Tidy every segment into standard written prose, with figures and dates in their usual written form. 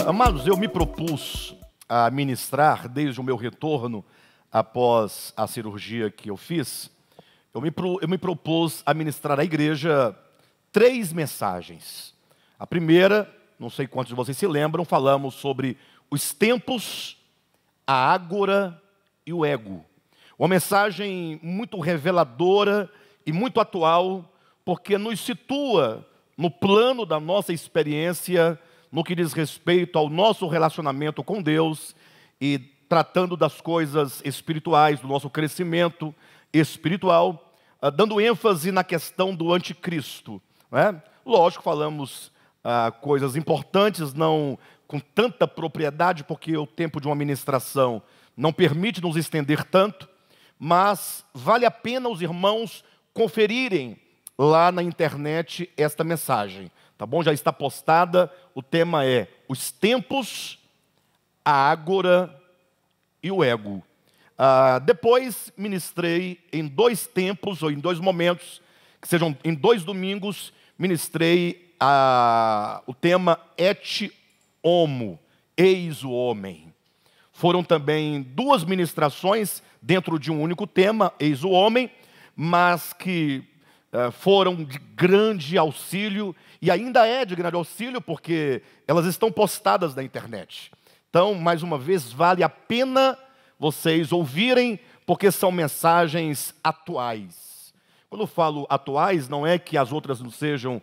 Amados, eu me propus a ministrar desde o meu retorno após a cirurgia que eu fiz. Eu me propus a ministrar à igreja 3 mensagens. A primeira, não sei quantos de vocês se lembram, falamos sobre os tempos, a ágora e o ego. Uma mensagem muito reveladora e muito atual, porque nos situa no plano da nossa experiência, no que diz respeito ao nosso relacionamento com Deus e tratando das coisas espirituais, do nosso crescimento espiritual, dando ênfase na questão do anticristo, né? Lógico, falamos coisas importantes, não com tanta propriedade, porque o tempo de uma ministração não permite nos estender tanto, mas vale a pena os irmãos conferirem lá na internet esta mensagem, tá bom? Já está postada, o tema é os tempos, a ágora e o ego. Depois ministrei em 2 tempos, ou em 2 momentos, que sejam em 2 domingos, ministrei o tema et homo, eis o homem. Foram também 2 ministrações dentro de um único tema, eis o homem, mas que foram de grande auxílio, e ainda é de grande auxílio, porque elas estão postadas na internet. Então, mais uma vez, vale a pena vocês ouvirem, porque são mensagens atuais. Quando eu falo atuais, não é que as outras não sejam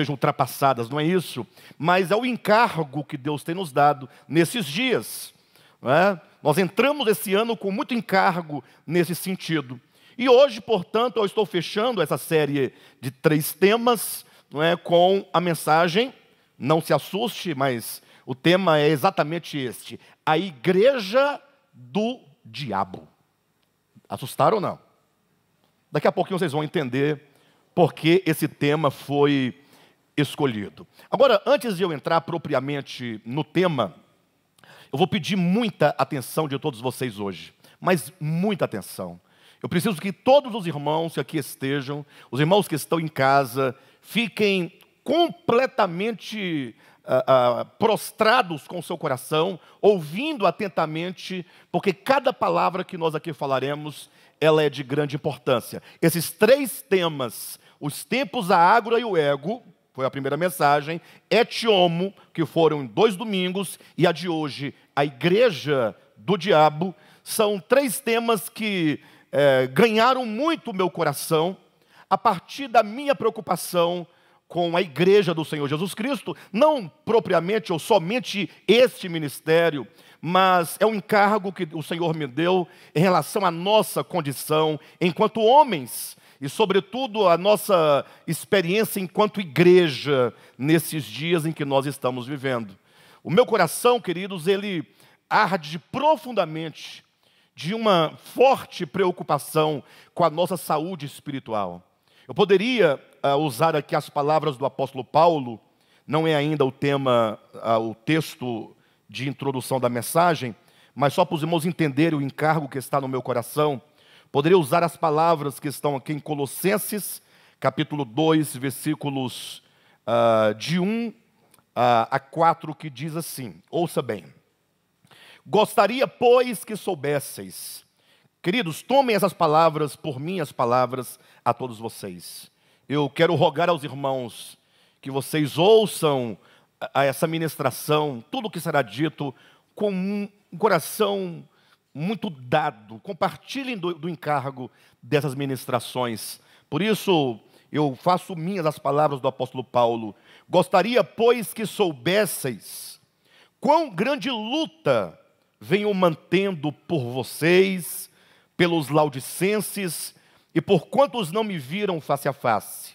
ultrapassadas, não é isso, mas é o encargo que Deus tem nos dado nesses dias, não é? Nós entramos esse ano com muito encargo nesse sentido. E hoje, portanto, eu estou fechando essa série de 3 temas, não é, com a mensagem, não se assuste, mas o tema é exatamente este: a igreja do diabo. Assustaram ou não? Daqui a pouquinho vocês vão entender por que esse tema foi escolhido. Agora, antes de eu entrar propriamente no tema, eu vou pedir muita atenção de todos vocês hoje, mas muita atenção. Eu preciso que todos os irmãos que aqui estejam, os irmãos que estão em casa, fiquem completamente prostrados com o seu coração, ouvindo atentamente, porque cada palavra que nós aqui falaremos, ela é de grande importância. Esses 3 temas, os tempos, a ágora e o ego, foi a primeira mensagem, et homo, que foram em 2 domingos, e a de hoje, a igreja do diabo, são 3 temas que ganharam muito o meu coração, a partir da minha preocupação com a igreja do Senhor Jesus Cristo, não propriamente ou somente este ministério, mas é um encargo que o Senhor me deu em relação à nossa condição enquanto homens, e sobretudo a nossa experiência enquanto igreja, nesses dias em que nós estamos vivendo. O meu coração, queridos, ele arde profundamente de uma forte preocupação com a nossa saúde espiritual. Eu poderia usar aqui as palavras do apóstolo Paulo, não é ainda o tema, o texto de introdução da mensagem, mas só para os irmãos entenderem o encargo que está no meu coração, poderia usar as palavras que estão aqui em Colossenses, capítulo 2, versículos de 1 a 4, que diz assim, ouça bem: gostaria, pois, que soubesseis. Queridos, tomem essas palavras por minhas palavras a todos vocês. Eu quero rogar aos irmãos que vocês ouçam essa ministração, tudo o que será dito, com um coração muito dado. Compartilhem do encargo dessas ministrações. Por isso, eu faço minhas as palavras do apóstolo Paulo. Gostaria, pois, que soubesseis quão grande luta venho mantendo por vocês, pelos laudicenses e por quantos não me viram face a face.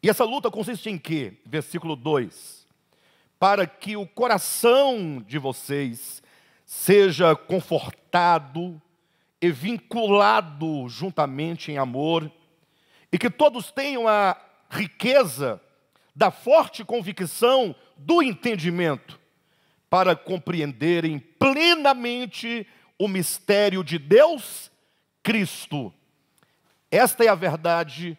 E essa luta consiste em quê? Versículo 2. Para que o coração de vocês seja confortado e vinculado juntamente em amor, e que todos tenham a riqueza da forte convicção do entendimento, para compreenderem plenamente o mistério de Deus, Cristo. Esta é a verdade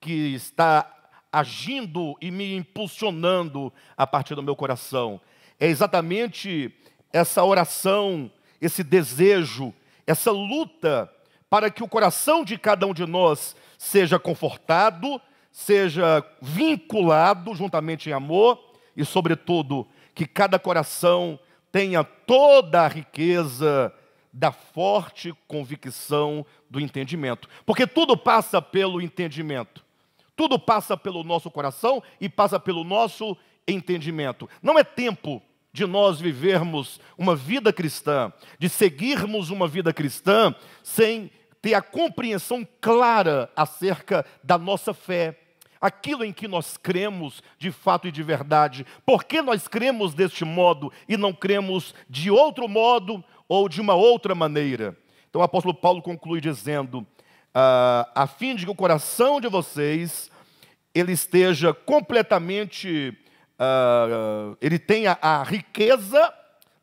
que está agindo e me impulsionando a partir do meu coração. é exatamente essa oração, esse desejo, essa luta para que o coração de cada um de nós seja confortado, seja vinculado juntamente em amor e, sobretudo, que cada coração tenha toda a riqueza da forte convicção do entendimento. Porque tudo passa pelo entendimento. Tudo passa pelo nosso coração e passa pelo nosso entendimento. Não é tempo de nós vivermos uma vida cristã, de seguirmos uma vida cristã sem ter a compreensão clara acerca da nossa fé, aquilo em que nós cremos de fato e de verdade. Por que nós cremos deste modo e não cremos de outro modo ou de uma outra maneira? Então o apóstolo Paulo conclui dizendo, a fim de que o coração de vocês ele esteja completamente, ele tenha a riqueza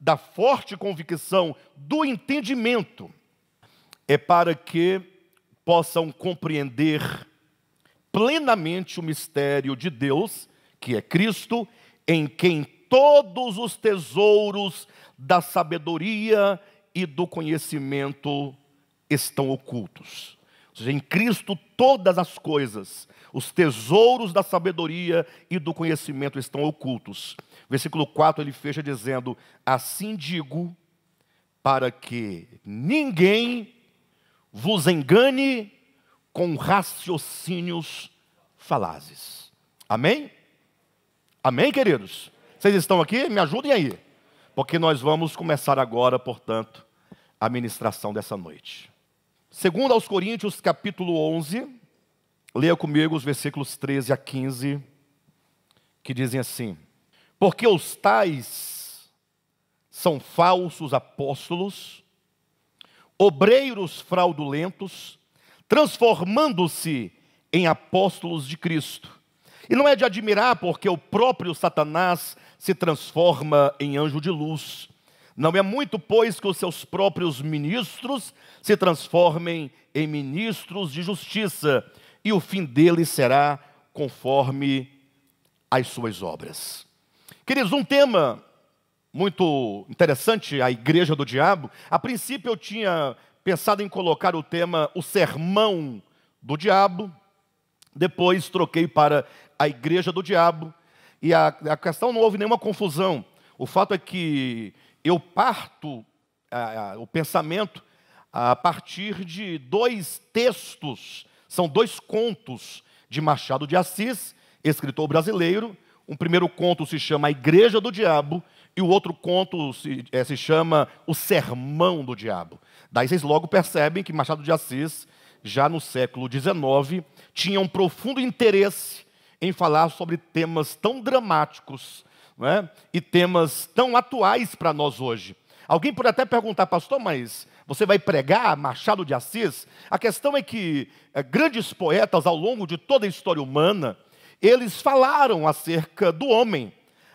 da forte convicção do entendimento, é para que possam compreender plenamente o mistério de Deus, que é Cristo, em quem todos os tesouros da sabedoria e do conhecimento estão ocultos. Ou seja, em Cristo todas as coisas, os tesouros da sabedoria e do conhecimento estão ocultos. Versículo 4 ele fecha dizendo, assim digo, para que ninguém vos engane com raciocínios falazes. Amém? Amém, queridos? Vocês estão aqui? Me ajudem aí. Porque nós vamos começar agora, portanto, a ministração dessa noite. Segundo aos Coríntios, capítulo 11, leia comigo os versículos 13 a 15, que dizem assim, porque os tais são falsos apóstolos, obreiros fraudulentos, transformando-se em apóstolos de Cristo. E não é de admirar, porque o próprio Satanás se transforma em anjo de luz. Não é muito, pois, que os seus próprios ministros se transformem em ministros de justiça, e o fim deles será conforme as suas obras. Queridos, um tema muito interessante, a igreja do diabo. A princípio eu tinha pensado em colocar o tema, o sermão do diabo. Depois troquei para a igreja do diabo. E a questão não houve nenhuma confusão. O fato é que eu parto o pensamento a partir de dois textos. São dois contos de Machado de Assis, escritor brasileiro. Um primeiro conto se chama A Igreja do Diabo, e o outro conto se chama O Sermão do Diabo. Daí vocês logo percebem que Machado de Assis, já no século XIX, tinha um profundo interesse em falar sobre temas tão dramáticos, não é? E temas tão atuais para nós hoje. Alguém pode até perguntar, pastor, mas você vai pregar Machado de Assis? A questão é que grandes poetas ao longo de toda a história humana, eles falaram acerca do homem.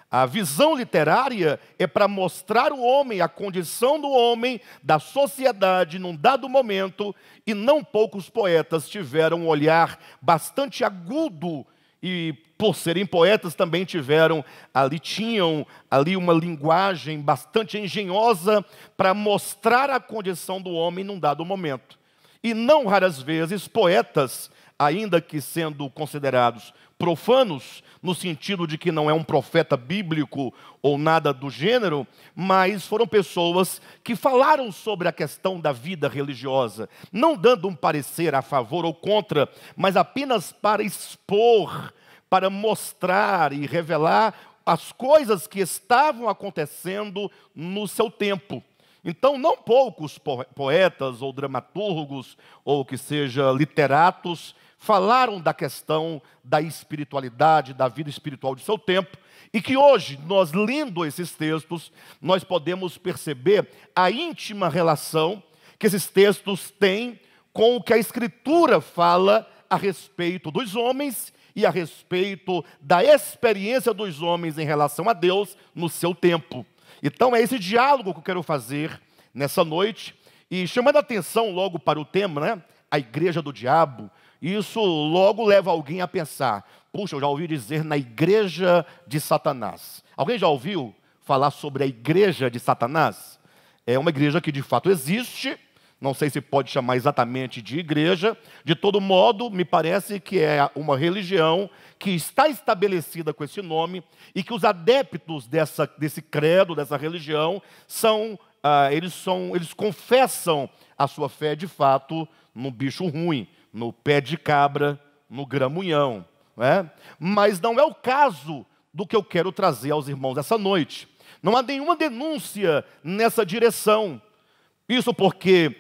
A visão literária é para mostrar o homem, a condição do homem, da sociedade num dado momento, e não poucos poetas tiveram um olhar bastante agudo, e por serem poetas também tinham ali uma linguagem bastante engenhosa para mostrar a condição do homem num dado momento. E não raras vezes poetas, ainda que sendo considerados profanos, no sentido de que não é um profeta bíblico ou nada do gênero, mas foram pessoas que falaram sobre a questão da vida religiosa, não dando um parecer a favor ou contra, mas apenas para expor, para mostrar e revelar as coisas que estavam acontecendo no seu tempo. Então, não poucos poetas ou dramaturgos, ou que seja literatos, falaram da questão da espiritualidade, da vida espiritual de seu tempo, e que hoje, nós lendo esses textos, nós podemos perceber a íntima relação que esses textos têm com o que a Escritura fala a respeito dos homens e a respeito da experiência dos homens em relação a Deus no seu tempo. Então é esse diálogo que eu quero fazer nessa noite, e chamando a atenção logo para o tema, né? A igreja do diabo. Isso logo leva alguém a pensar, puxa, eu já ouvi dizer na igreja de Satanás. Alguém já ouviu falar sobre a igreja de Satanás. É uma igreja que de fato existe, não sei se pode chamar exatamente de igreja, de todo modo, me parece que é uma religião que está estabelecida com esse nome e que os adeptos desse credo, dessa religião, eles confessam a sua fé de fato no bicho ruim, no pé de cabra, no gramunhão, não é? Mas não é o caso do que eu quero trazer aos irmãos essa noite. Não há nenhuma denúncia nessa direção. Isso porque,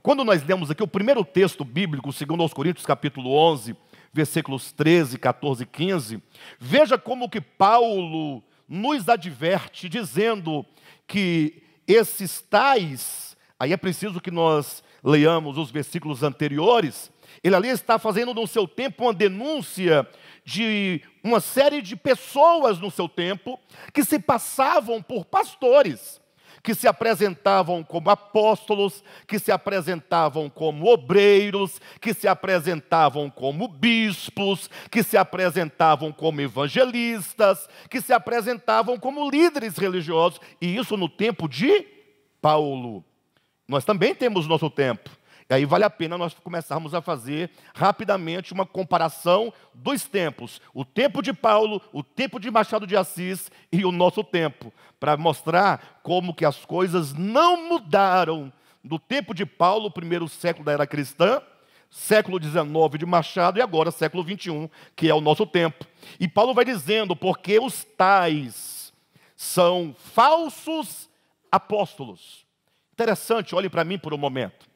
quando nós lemos aqui o primeiro texto bíblico, segundo aos Coríntios, capítulo 11, versículos 13, 14 e 15, veja como que Paulo nos adverte, dizendo que esses tais, aí é preciso que nós leiamos os versículos anteriores, ele ali está fazendo no seu tempo uma denúncia de uma série de pessoas no seu tempo que se passavam por pastores, que se apresentavam como apóstolos, que se apresentavam como obreiros, que se apresentavam como bispos, que se apresentavam como evangelistas, que se apresentavam como líderes religiosos, e isso no tempo de Paulo. Nós também temos nosso tempo. E aí vale a pena nós começarmos a fazer rapidamente uma comparação dos tempos. O tempo de Paulo, o tempo de Machado de Assis e o nosso tempo. Para mostrar como que as coisas não mudaram do tempo de Paulo, primeiro século da era cristã, século XIX de Machado e agora século XXI, que é o nosso tempo. E Paulo vai dizendo, porque os tais são falsos apóstolos. Interessante, olhem para mim por um momento.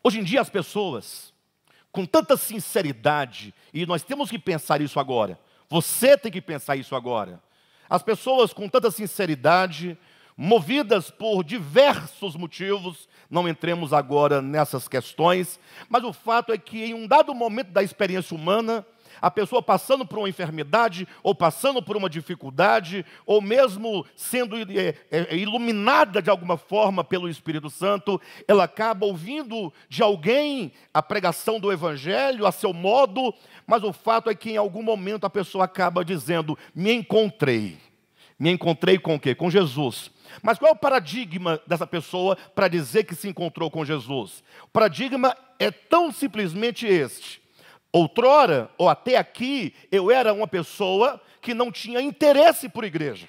Hoje em dia as pessoas, com tanta sinceridade, e nós temos que pensar isso agora, você tem que pensar isso agora, as pessoas com tanta sinceridade, movidas por diversos motivos, não entremos agora nessas questões, mas o fato é que em um dado momento da experiência humana, a pessoa passando por uma enfermidade, ou passando por uma dificuldade, ou mesmo sendo iluminada de alguma forma pelo Espírito Santo, ela acaba ouvindo de alguém a pregação do Evangelho a seu modo, mas o fato é que em algum momento a pessoa acaba dizendo, me encontrei. Me encontrei com o quê? Com Jesus. Mas qual é o paradigma dessa pessoa para dizer que se encontrou com Jesus? O paradigma é tão simplesmente este. Outrora, ou até aqui, eu era uma pessoa que não tinha interesse por igreja.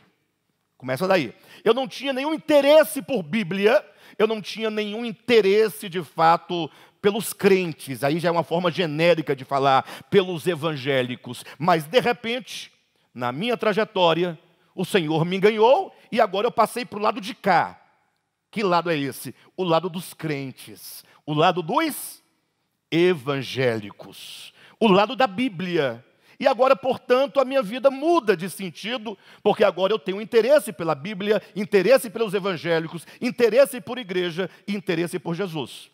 Começa daí. Eu não tinha nenhum interesse por Bíblia, eu não tinha nenhum interesse, de fato, pelos crentes. Aí já é uma forma genérica de falar, pelos evangélicos. Mas, de repente, na minha trajetória, o Senhor me ganhou e agora eu passei para o lado de cá. Que lado é esse? O lado dos crentes. O lado dos evangélicos, o lado da Bíblia. E agora, portanto, a minha vida muda de sentido, porque agora eu tenho interesse pela Bíblia, interesse pelos evangélicos, interesse por igreja e interesse por Jesus.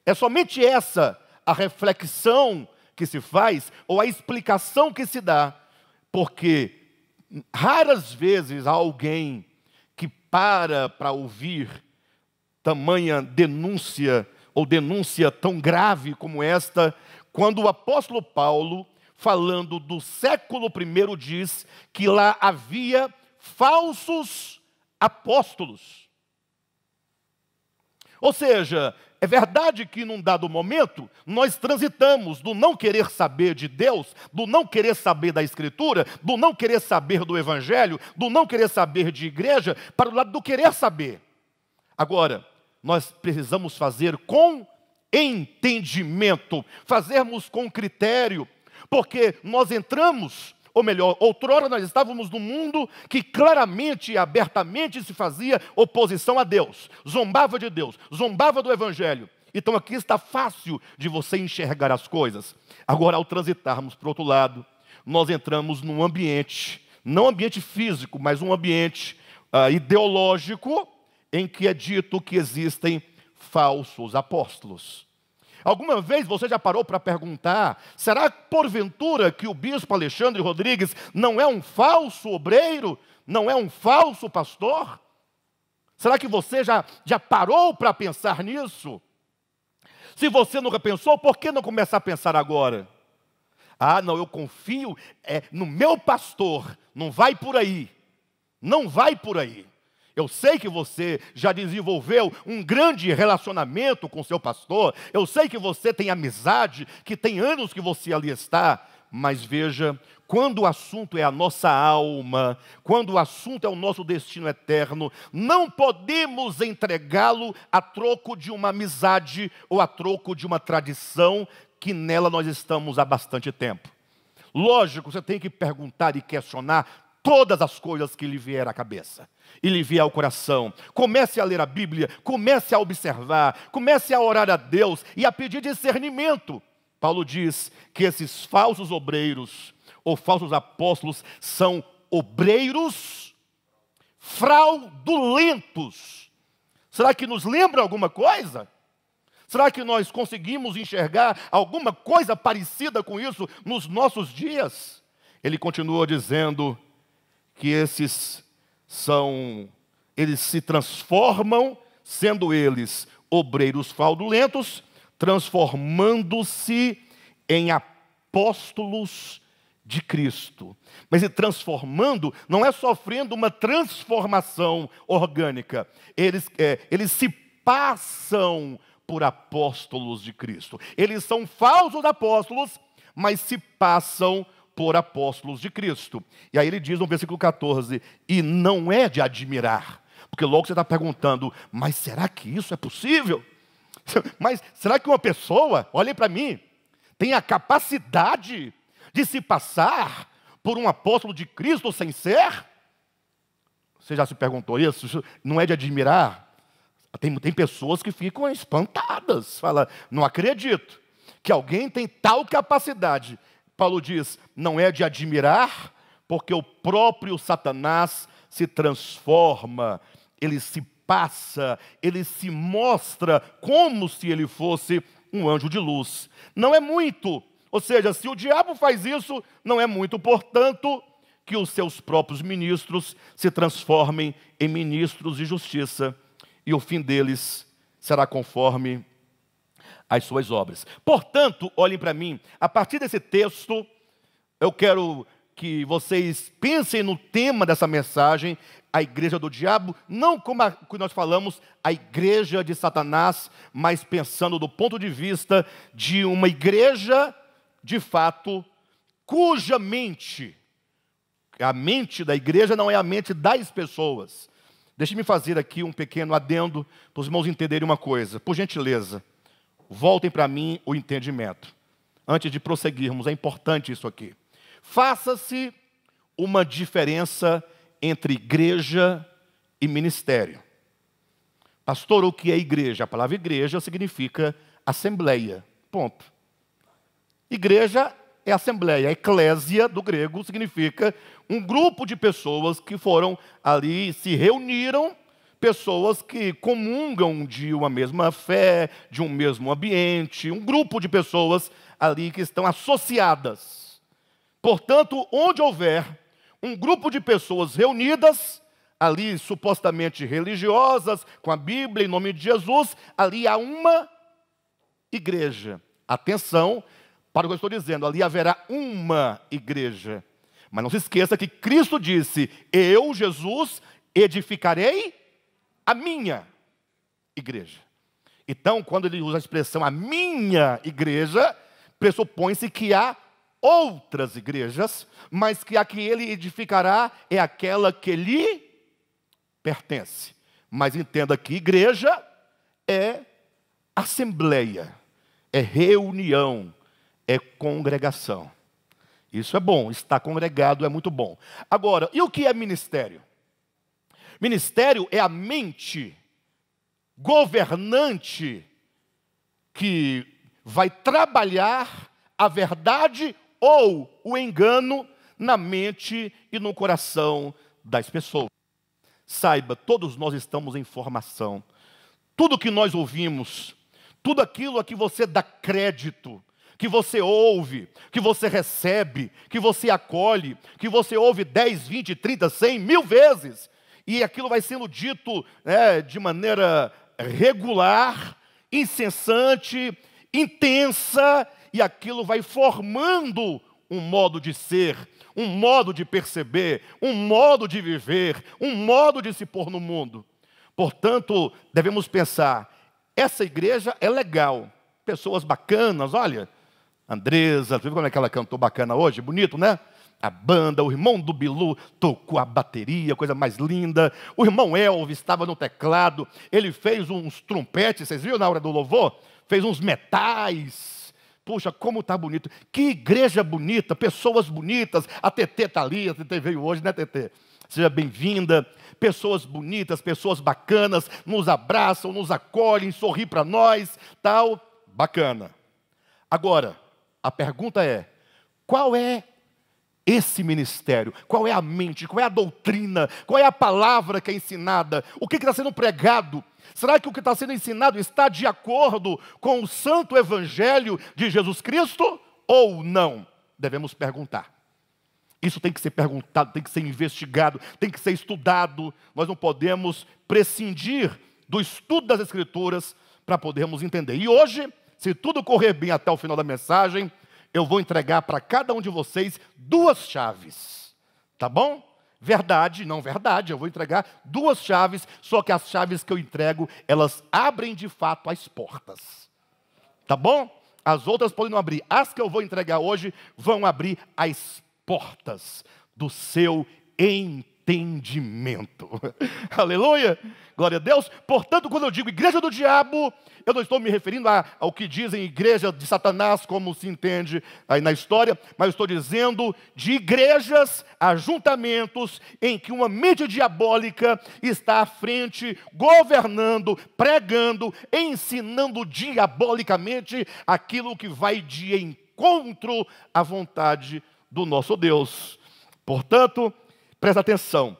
É somente essa a reflexão que se faz, ou a explicação que se dá, porque raras vezes há alguém que para ouvir tamanha denúncia, ou denúncia tão grave como esta, quando o apóstolo Paulo, falando do século I, diz que lá havia falsos apóstolos. Ou seja, é verdade que num dado momento, nós transitamos do não querer saber de Deus, do não querer saber da Escritura, do não querer saber do Evangelho, do não querer saber de igreja, para o lado do querer saber. Agora, nós precisamos fazer com entendimento, fazermos com critério, porque nós entramos, ou melhor, outrora nós estávamos num mundo que claramente e abertamente se fazia oposição a Deus, zombava de Deus, zombava do Evangelho. Então aqui está fácil de você enxergar as coisas. Agora, ao transitarmos para o outro lado, nós entramos num ambiente, não ambiente físico, mas um ambiente ideológico, em que é dito que existem falsos apóstolos. Alguma vez você já parou para perguntar, será porventura que o bispo Alexandre Rodrigues não é um falso obreiro? Não é um falso pastor? Será que você já parou para pensar nisso? Se você nunca pensou, por que não começar a pensar agora? Ah, não, eu confio no meu pastor, não vai por aí. Não vai por aí. Eu sei que você já desenvolveu um grande relacionamento com seu pastor. Eu sei que você tem amizade, que tem anos que você ali está. Mas veja, quando o assunto é a nossa alma, quando o assunto é o nosso destino eterno, não podemos entregá-lo a troco de uma amizade ou a troco de uma tradição que nela nós estamos há bastante tempo. Lógico, você tem que perguntar e questionar todas as coisas que lhe vier à cabeça e lhe vier ao coração. Comece a ler a Bíblia, comece a observar, comece a orar a Deus e a pedir discernimento. Paulo diz que esses falsos obreiros ou falsos apóstolos são obreiros fraudulentos. Será que nos lembra alguma coisa? Será que nós conseguimos enxergar alguma coisa parecida com isso nos nossos dias? Ele continua dizendo que eles se transformam, sendo eles obreiros fraudulentos, transformando-se em apóstolos de Cristo. Mas se transformando, não é sofrendo uma transformação orgânica. Eles se passam por apóstolos de Cristo. Eles são falsos apóstolos, mas se passam por apóstolos de Cristo. E aí ele diz no versículo 14, e não é de admirar. Porque logo você está perguntando, mas será que isso é possível? Mas será que uma pessoa, olhem para mim, tem a capacidade de se passar por um apóstolo de Cristo sem ser? Você já se perguntou isso? Isso não é de admirar? Tem pessoas que ficam espantadas. Fala, não acredito que alguém tem tal capacidade. Paulo diz, não é de admirar, porque o próprio Satanás se transforma, ele se passa, ele se mostra como se ele fosse um anjo de luz. Não é muito, ou seja, se o diabo faz isso, não é muito, portanto, que os seus próprios ministros se transformem em ministros de justiça, e o fim deles será conforme as suas obras. Portanto, olhem para mim, a partir desse texto, eu quero que vocês pensem no tema dessa mensagem, a igreja do diabo, não como que nós falamos, a igreja de Satanás, mas pensando do ponto de vista de uma igreja, de fato, cuja mente, a mente da igreja não é a mente das pessoas. Deixe-me fazer aqui um pequeno adendo, para os irmãos entenderem uma coisa, por gentileza. Voltem para mim o entendimento. Antes de prosseguirmos, é importante isso aqui. Faça-se uma diferença entre igreja e ministério. Pastor, o que é igreja? A palavra igreja significa assembleia. Ponto. Igreja é assembleia. Eclésia, do grego, significa um grupo de pessoas que foram ali, se reuniram, pessoas que comungam de uma mesma fé, de um mesmo ambiente, um grupo de pessoas ali que estão associadas. Portanto, onde houver um grupo de pessoas reunidas, ali supostamente religiosas, com a Bíblia, em nome de Jesus, ali há uma igreja. Atenção para o que eu estou dizendo, ali haverá uma igreja. Mas não se esqueça que Cristo disse, eu, Jesus, edificarei a minha igreja. Então, quando ele usa a expressão a minha igreja, pressupõe-se que há outras igrejas, mas que a que ele edificará é aquela que lhe pertence. Mas entenda que igreja é assembleia, é reunião, é congregação. Isso é bom, estar congregado é muito bom. Agora, e o que é ministério? Ministério é a mente governante que vai trabalhar a verdade ou o engano na mente e no coração das pessoas. Saiba, todos nós estamos em formação. Tudo que nós ouvimos, tudo aquilo a que você dá crédito, que você ouve, que você recebe, que você acolhe, que você ouve 10, 20, 30, 100, 1000 vezes, e aquilo vai sendo dito de maneira regular, incessante, intensa, e aquilo vai formando um modo de ser, um modo de perceber, um modo de viver, um modo de se pôr no mundo. Portanto, devemos pensar, essa igreja é legal, pessoas bacanas, olha, Andresa, viu como é que ela cantou bacana hoje? Bonito, né? A banda, o irmão do Bilu tocou a bateria, coisa mais linda. O irmão Elvis estava no teclado, ele fez uns trompetes, vocês viram na hora do louvor? Fez uns metais. Puxa, como está bonito. Que igreja bonita, pessoas bonitas. A TT está ali, a TT veio hoje, né, TT? Seja bem-vinda. Pessoas bonitas, pessoas bacanas, nos abraçam, nos acolhem, sorri para nós, tal. Bacana. Agora, a pergunta é, qual é esse ministério? Qual é a mente? Qual é a doutrina? Qual é a palavra que é ensinada? O que está sendo pregado? Será que o que está sendo ensinado está de acordo com o santo evangelho de Jesus Cristo ou não? Devemos perguntar. Isso tem que ser perguntado, tem que ser investigado, tem que ser estudado. Nós não podemos prescindir do estudo das Escrituras para podermos entender. E hoje, se tudo correr bem até o final da mensagem, eu vou entregar para cada um de vocês 2 chaves. Tá bom? Verdade, não verdade, eu vou entregar 2 chaves, só que as chaves que eu entrego, elas abrem de fato as portas. Tá bom? As outras podem não abrir. As que eu vou entregar hoje vão abrir as portas do seu entendimento. Aleluia! Glória a Deus. Portanto, quando eu digo igreja do diabo, eu não estou me referindo ao que dizem igreja de Satanás, como se entende aí na história, mas estou dizendo de igrejas, ajuntamentos, em que uma mente diabólica está à frente, governando, pregando, ensinando diabolicamente aquilo que vai de encontro à vontade do nosso Deus. Portanto, presta atenção.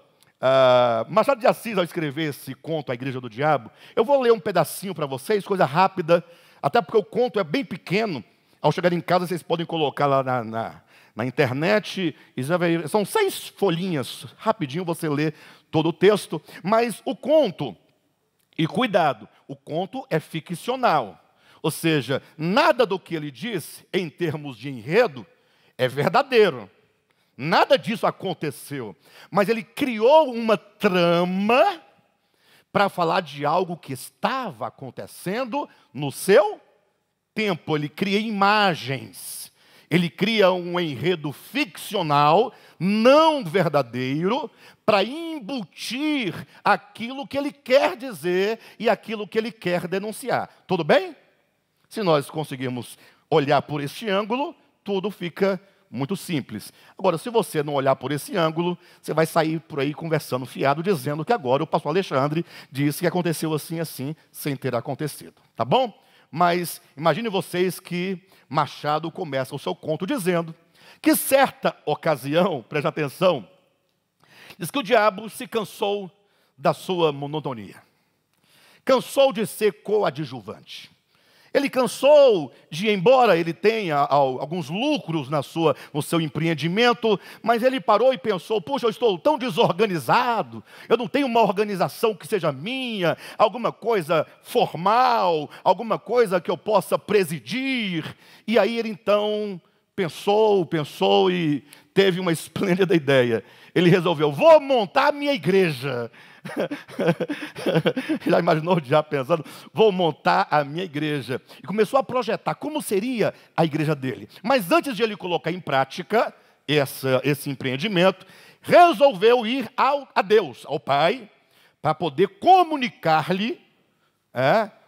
Machado de Assis, ao escrever esse conto, A Igreja do Diabo, eu vou ler um pedacinho para vocês, coisa rápida, até porque o conto é bem pequeno. Ao chegar em casa, vocês podem colocar lá na internet, são 6 folhinhas, rapidinho você lê todo o texto, mas o conto, e cuidado, o conto é ficcional, ou seja, nada do que ele diz, em termos de enredo, é verdadeiro. Nada disso aconteceu, mas ele criou uma trama para falar de algo que estava acontecendo no seu tempo. Ele cria imagens, ele cria um enredo ficcional, não verdadeiro, para embutir aquilo que ele quer dizer e aquilo que ele quer denunciar. Tudo bem? Se nós conseguirmos olhar por este ângulo, tudo fica muito simples. Agora, se você não olhar por esse ângulo, você vai sair por aí conversando fiado, dizendo que agora o pastor Alexandre disse que aconteceu assim, assim, sem ter acontecido. Tá bom? Mas imagine vocês que Machado começa o seu conto dizendo que certa ocasião, preste atenção, diz que o diabo se cansou da sua monotonia. Cansou de ser coadjuvante. Ele cansou de, embora ele tenha alguns lucros no seu empreendimento, mas ele parou e pensou, puxa, eu estou tão desorganizado, eu não tenho uma organização que seja minha, alguma coisa formal, alguma coisa que eu possa presidir. E aí ele então pensou e teve uma esplêndida ideia. Ele resolveu, vou montar a minha igreja. Já imaginou já pensando, vou montar a minha igreja. E começou a projetar como seria a igreja dele. Mas antes de ele colocar em prática esse empreendimento, resolveu ir a Deus, ao Pai, para poder comunicar-lhe,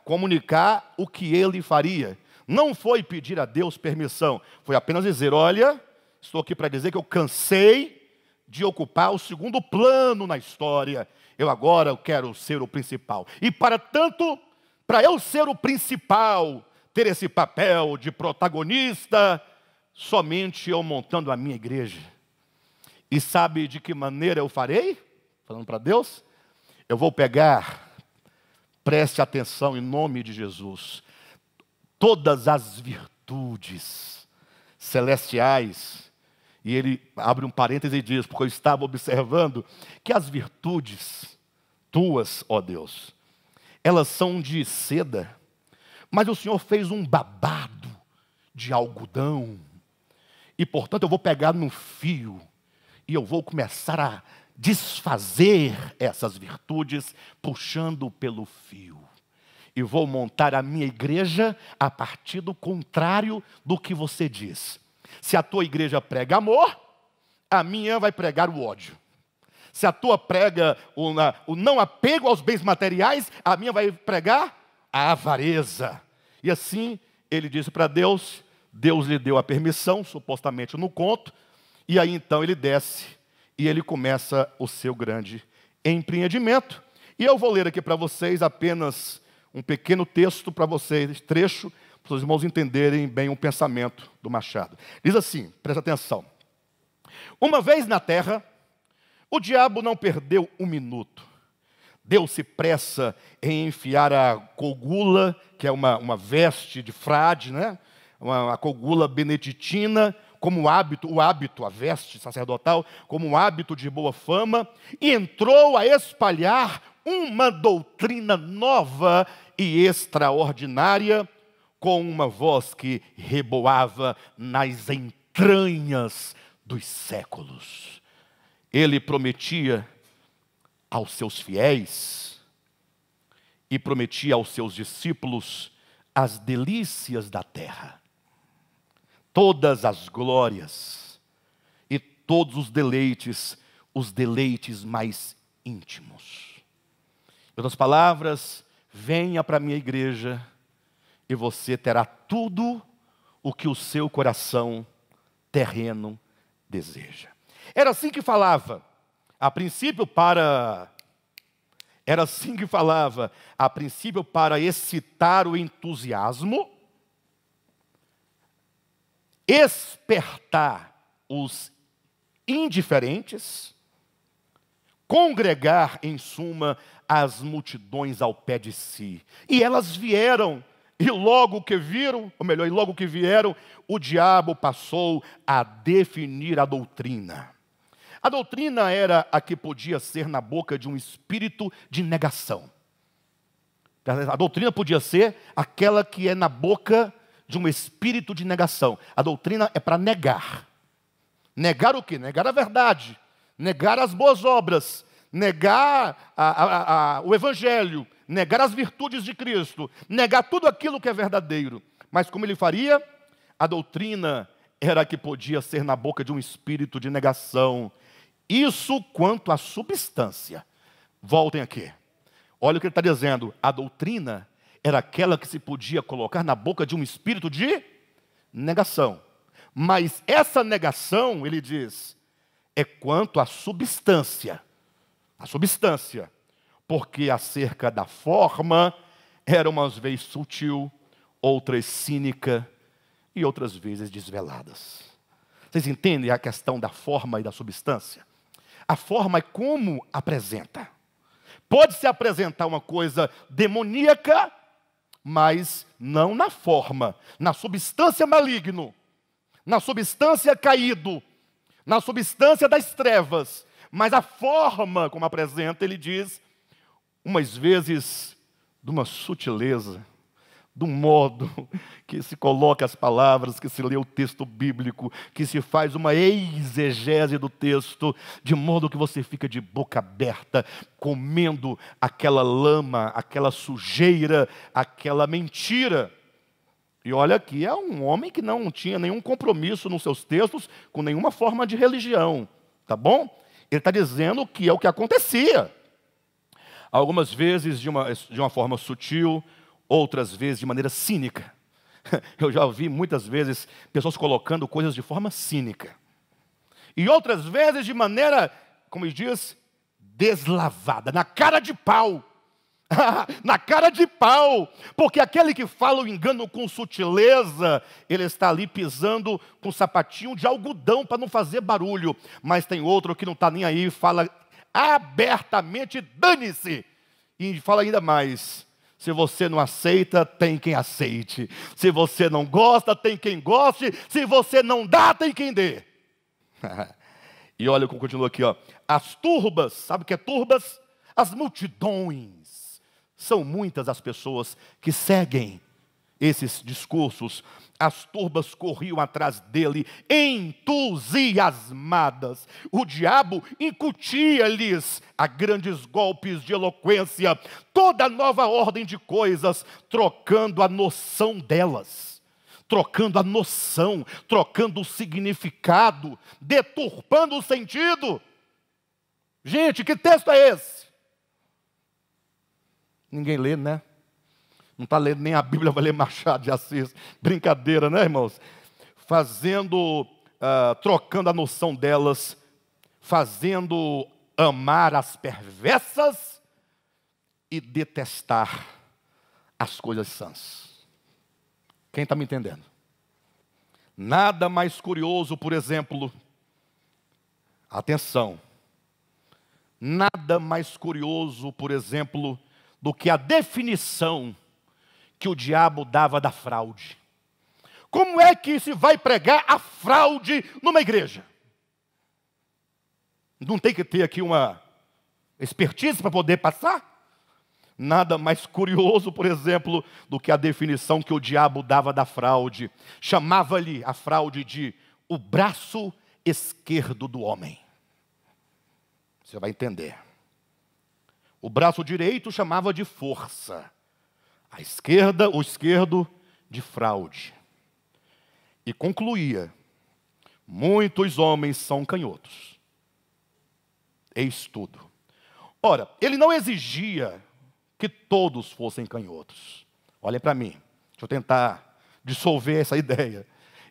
comunicar o que ele faria. Não foi pedir a Deus permissão, foi apenas dizer, olha, estou aqui para dizer que eu cansei de ocupar o segundo plano na história. Eu agora quero ser o principal. E para tanto, para eu ser o principal, ter esse papel de protagonista, somente eu montando a minha igreja. E sabe de que maneira eu farei? Falando para Deus, eu vou pegar, preste atenção em nome de Jesus, todas as virtudes celestiais. E ele abre um parêntese e diz, porque eu estava observando que as virtudes tuas, ó Deus, elas são de seda, mas o Senhor fez um babado de algodão. E, portanto, eu vou pegar no fio e eu vou começar a desfazer essas virtudes, puxando pelo fio. E vou montar a minha igreja a partir do contrário do que você diz. Se a tua igreja prega amor, a minha vai pregar o ódio. Se a tua prega o não apego aos bens materiais, a minha vai pregar a avareza. E assim, ele disse para Deus, Deus lhe deu a permissão, supostamente no conto, e aí então ele desce e ele começa o seu grande empreendimento. E eu vou ler aqui para vocês apenas um pequeno texto para vocês, trecho, para os irmãos entenderem bem o pensamento do Machado. Diz assim, presta atenção. Uma vez na terra, o diabo não perdeu um minuto. Deu-se pressa em enfiar a cogula, que é uma veste de frade, né? A cogula beneditina, como a veste sacerdotal, como um hábito de boa fama, e entrou a espalhar uma doutrina nova e extraordinária, com uma voz que reboava nas entranhas dos séculos. Ele prometia aos seus fiéis e prometia aos seus discípulos as delícias da terra, todas as glórias e todos os deleites mais íntimos. Em outras palavras, venha para a minha igreja e você terá tudo o que o seu coração terreno deseja. Era assim que falava, a princípio para excitar o entusiasmo, espertar os indiferentes, congregar, em suma, as multidões ao pé de si. E elas vieram, e logo que vieram, o diabo passou a definir a doutrina. A doutrina era a que podia ser na boca de um espírito de negação. A doutrina podia ser aquela que é na boca de um espírito de negação. A doutrina é para negar. Negar o quê? Negar a verdade, negar as boas obras, negar o evangelho, negar as virtudes de Cristo, negar tudo aquilo que é verdadeiro. Mas como ele faria? A doutrina era a que podia ser na boca de um espírito de negação. Isso quanto à substância. Voltem aqui. Olha o que ele está dizendo. A doutrina era aquela que se podia colocar na boca de um espírito de negação. Mas essa negação, ele diz, é quanto à substância. A substância. Porque acerca da forma, era umas vezes sutil, outras cínica e outras vezes desveladas. Vocês entendem a questão da forma e da substância? A forma é como apresenta. Pode-se apresentar uma coisa demoníaca, mas não na forma. Na substância maligno, na substância caído, na substância das trevas. Mas a forma como apresenta, ele diz, umas vezes de uma sutileza, de um modo que se coloca as palavras, que se lê o texto bíblico, que se faz uma exegese do texto, de modo que você fica de boca aberta, comendo aquela lama, aquela sujeira, aquela mentira. E olha aqui, é um homem que não tinha nenhum compromisso nos seus textos com nenhuma forma de religião, tá bom? Ele está dizendo que é o que acontecia. Algumas vezes de uma forma sutil, outras vezes de maneira cínica. Eu já ouvi muitas vezes pessoas colocando coisas de forma cínica. E outras vezes de maneira, como diz, deslavada, na cara de pau. Na cara de pau. Porque aquele que fala o engano com sutileza, ele está ali pisando com um sapatinho de algodão para não fazer barulho. Mas tem outro que não está nem aí, fala abertamente, dane-se. E fala ainda mais. Se você não aceita, tem quem aceite. Se você não gosta, tem quem goste. Se você não dá, tem quem dê. E olha como continua aqui, ó. As turbas, sabe o que é turbas? As multidões. São muitas as pessoas que seguem esses discursos, as turbas corriam atrás dele, entusiasmadas. O diabo incutia-lhes a grandes golpes de eloquência, toda nova ordem de coisas, trocando a noção delas, trocando a noção, trocando o significado, deturpando o sentido. Gente, que texto é esse? Ninguém lê, né? Não está lendo nem a Bíblia, vai ler Machado de Assis. Brincadeira, né, irmãos? Trocando a noção delas, fazendo amar as perversas e detestar as coisas sãs. Quem está me entendendo? Nada mais curioso, por exemplo, atenção, nada mais curioso, por exemplo, do que a definição que o diabo dava da fraude. Como é que se vai pregar a fraude numa igreja? Não tem que ter aqui uma expertise para poder passar? Nada mais curioso, por exemplo, do que a definição que o diabo dava da fraude. Chamava-lhe a fraude de o braço esquerdo do homem. Você vai entender. O braço direito chamava de força. A esquerda, o esquerdo, de fraude. E concluía: muitos homens são canhotos. Eis tudo. Ora, ele não exigia que todos fossem canhotos. Olhem para mim, deixa eu tentar dissolver essa ideia.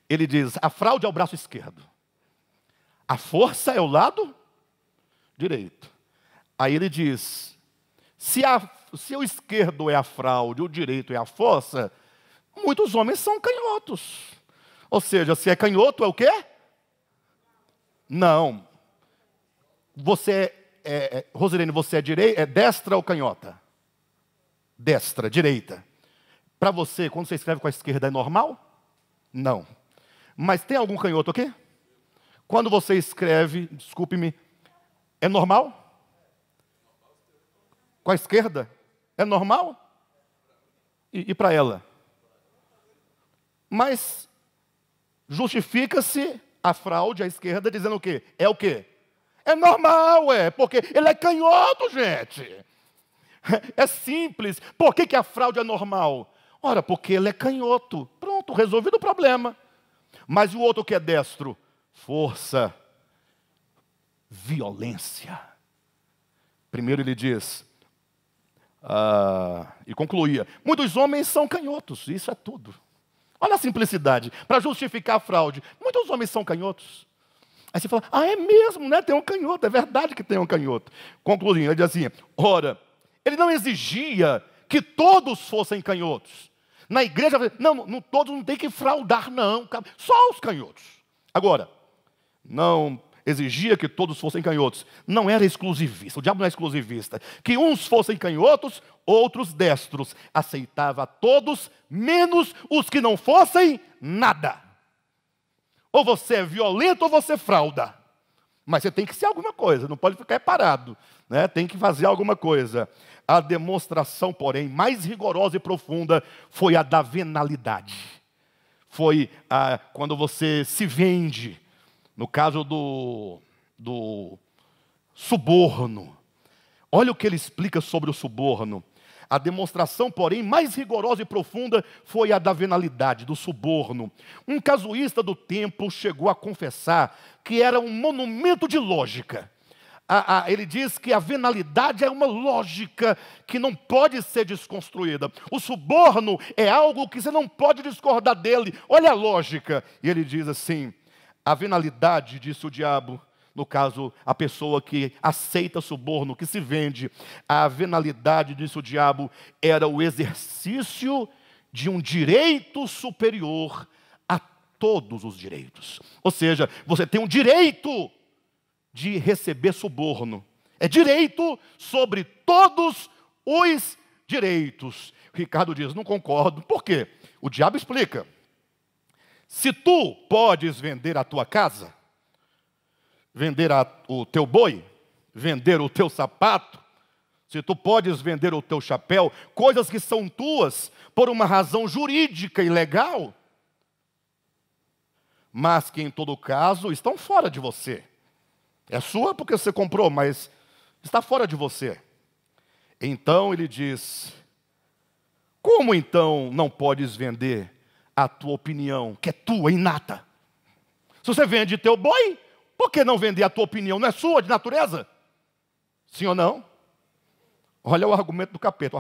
Ele diz: a fraude é o braço esquerdo, a força é o lado direito. Aí ele diz: se o esquerdo é a fraude, o direito é a força, muitos homens são canhotos. Ou seja, se é canhoto, é o quê? Não. Você, Rosilene, você é destra ou canhota? Destra, direita. Para você, quando você escreve com a esquerda, é normal? Não. Mas tem algum canhoto aqui? Quando você escreve, desculpe-me, é normal? Com a esquerda? É normal? E para ela? Mas justifica-se a fraude à esquerda dizendo o quê? É o quê? É normal, porque ele é canhoto, gente. É simples. Por que a fraude é normal? Ora, porque ele é canhoto. Pronto, resolvido o problema. Mas e o outro que é destro? Força, violência. Primeiro ele diz, e concluía: muitos homens são canhotos, isso é tudo. Olha a simplicidade, para justificar a fraude. Muitos homens são canhotos. Aí você fala: é mesmo, né? Tem um canhoto, é verdade que tem um canhoto. Concluindo, ele diz assim: ora, ele não exigia que todos fossem canhotos. Na igreja, não, todos não tem que fraudar, não, só os canhotos. Agora, não exigia que todos fossem canhotos. Não era exclusivista, o diabo não é exclusivista. Que uns fossem canhotos, outros destros. Aceitava todos, menos os que não fossem nada. Ou você é violento ou você frauda. Mas você tem que ser alguma coisa, não pode ficar parado, né? Tem que fazer alguma coisa. A demonstração, porém, mais rigorosa e profunda foi a da venalidade. Foi quando você se vende. No caso do suborno. Olha o que ele explica sobre o suborno. A demonstração, porém, mais rigorosa e profunda foi a da venalidade, do suborno. Um casuísta do templo chegou a confessar que era um monumento de lógica. Ele diz que a venalidade é uma lógica que não pode ser desconstruída. O suborno é algo que você não pode discordar dele. Olha a lógica. E ele diz assim: a venalidade, disse o diabo, no caso, a pessoa que aceita suborno, que se vende, a venalidade, disse o diabo, era o exercício de um direito superior a todos os direitos. Ou seja, você tem um direito de receber suborno. É direito sobre todos os direitos. Ricardo diz: não concordo. Por quê? O diabo explica. Se tu podes vender a tua casa, vender o teu boi, vender o teu sapato, Se tu podes vender o teu chapéu, coisas que são tuas, por uma razão jurídica e legal, mas que em todo caso estão fora de você. É sua porque você comprou, mas está fora de você. Então ele diz: como então não podes vender a tua opinião, que é tua, inata? Se você vende teu boi, por que não vender a tua opinião? Não é sua, de natureza? Sim ou não? Olha o argumento do capeta.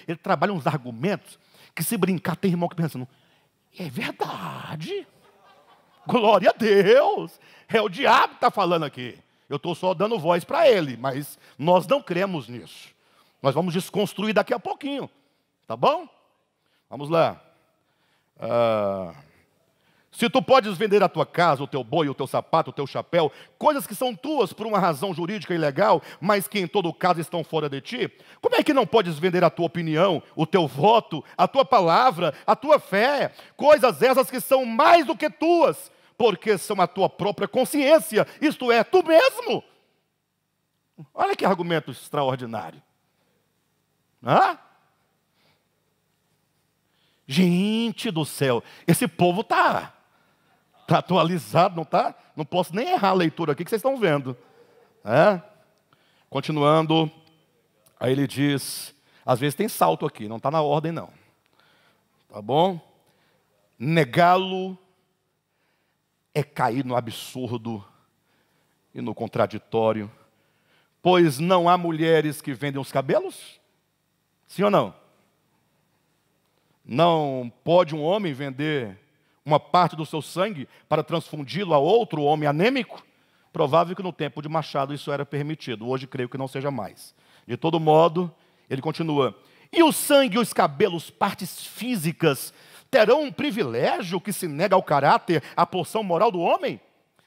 Ele trabalha uns argumentos que, se brincar, tem irmão que pensa, é verdade. Glória a Deus. É o diabo que está falando aqui. Eu estou só dando voz para ele, mas nós não cremos nisso. Nós vamos desconstruir daqui a pouquinho. Tá bom? Vamos lá. Se tu podes vender a tua casa, o teu boi, o teu sapato, o teu chapéu, coisas que são tuas por uma razão jurídica e legal, mas que em todo caso estão fora de ti, como é que não podes vender a tua opinião, o teu voto, a tua palavra, a tua fé, coisas essas que são mais do que tuas, porque são a tua própria consciência, isto é, tu mesmo? Olha que argumento extraordinário. Gente do céu, esse povo está atualizado, não está? Não posso nem errar a leitura aqui que vocês estão vendo. Continuando, aí ele diz, às vezes tem salto aqui, não está na ordem não. Tá bom? Negá-lo é cair no absurdo e no contraditório, pois não há mulheres que vendem os cabelos? Sim ou não? Não pode um homem vender uma parte do seu sangue para transfundi-lo a outro homem anêmico? Provável que no tempo de Machado isso era permitido. Hoje creio que não seja mais. De todo modo, ele continua. E o sangue e os cabelos, partes físicas, terão um privilégio que se nega ao caráter, à porção moral do homem?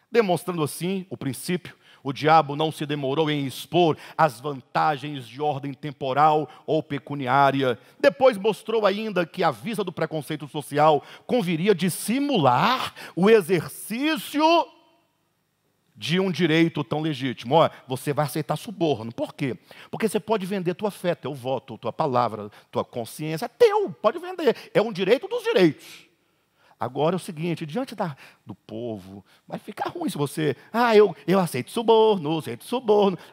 Demonstrando assim o princípio. O diabo não se demorou em expor as vantagens de ordem temporal ou pecuniária. Depois mostrou ainda que, à vista do preconceito social, conviria dissimular o exercício de um direito tão legítimo. Você vai aceitar suborno. Por quê? Porque você pode vender tua fé, teu voto, tua palavra, tua consciência. É teu, pode vender. É um direito dos direitos. Agora é o seguinte, diante do povo, vai ficar ruim se você, eu aceito suborno.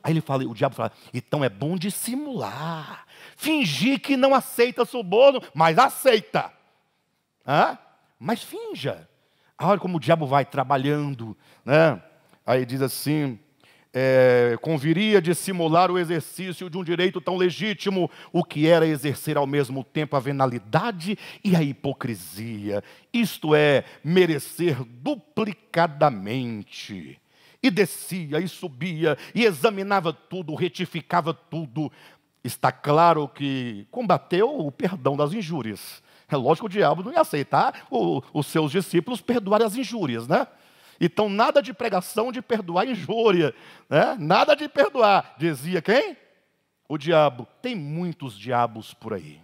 Aí o diabo fala, então é bom dissimular, fingir que não aceita suborno, mas aceita. Mas finja. Olha como o diabo vai trabalhando, né? Aí diz assim, conviria dissimular o exercício de um direito tão legítimo, o que era exercer ao mesmo tempo a venalidade e a hipocrisia, isto é, merecer duplicadamente. E descia, e subia, e examinava tudo, retificava tudo. Está claro que combateu o perdão das injúrias. É lógico que o diabo não ia aceitar os seus discípulos perdoarem as injúrias, né? Então, nada de pregação de perdoar injúria, né? Nada de perdoar. Dizia quem? O diabo. Tem muitos diabos por aí.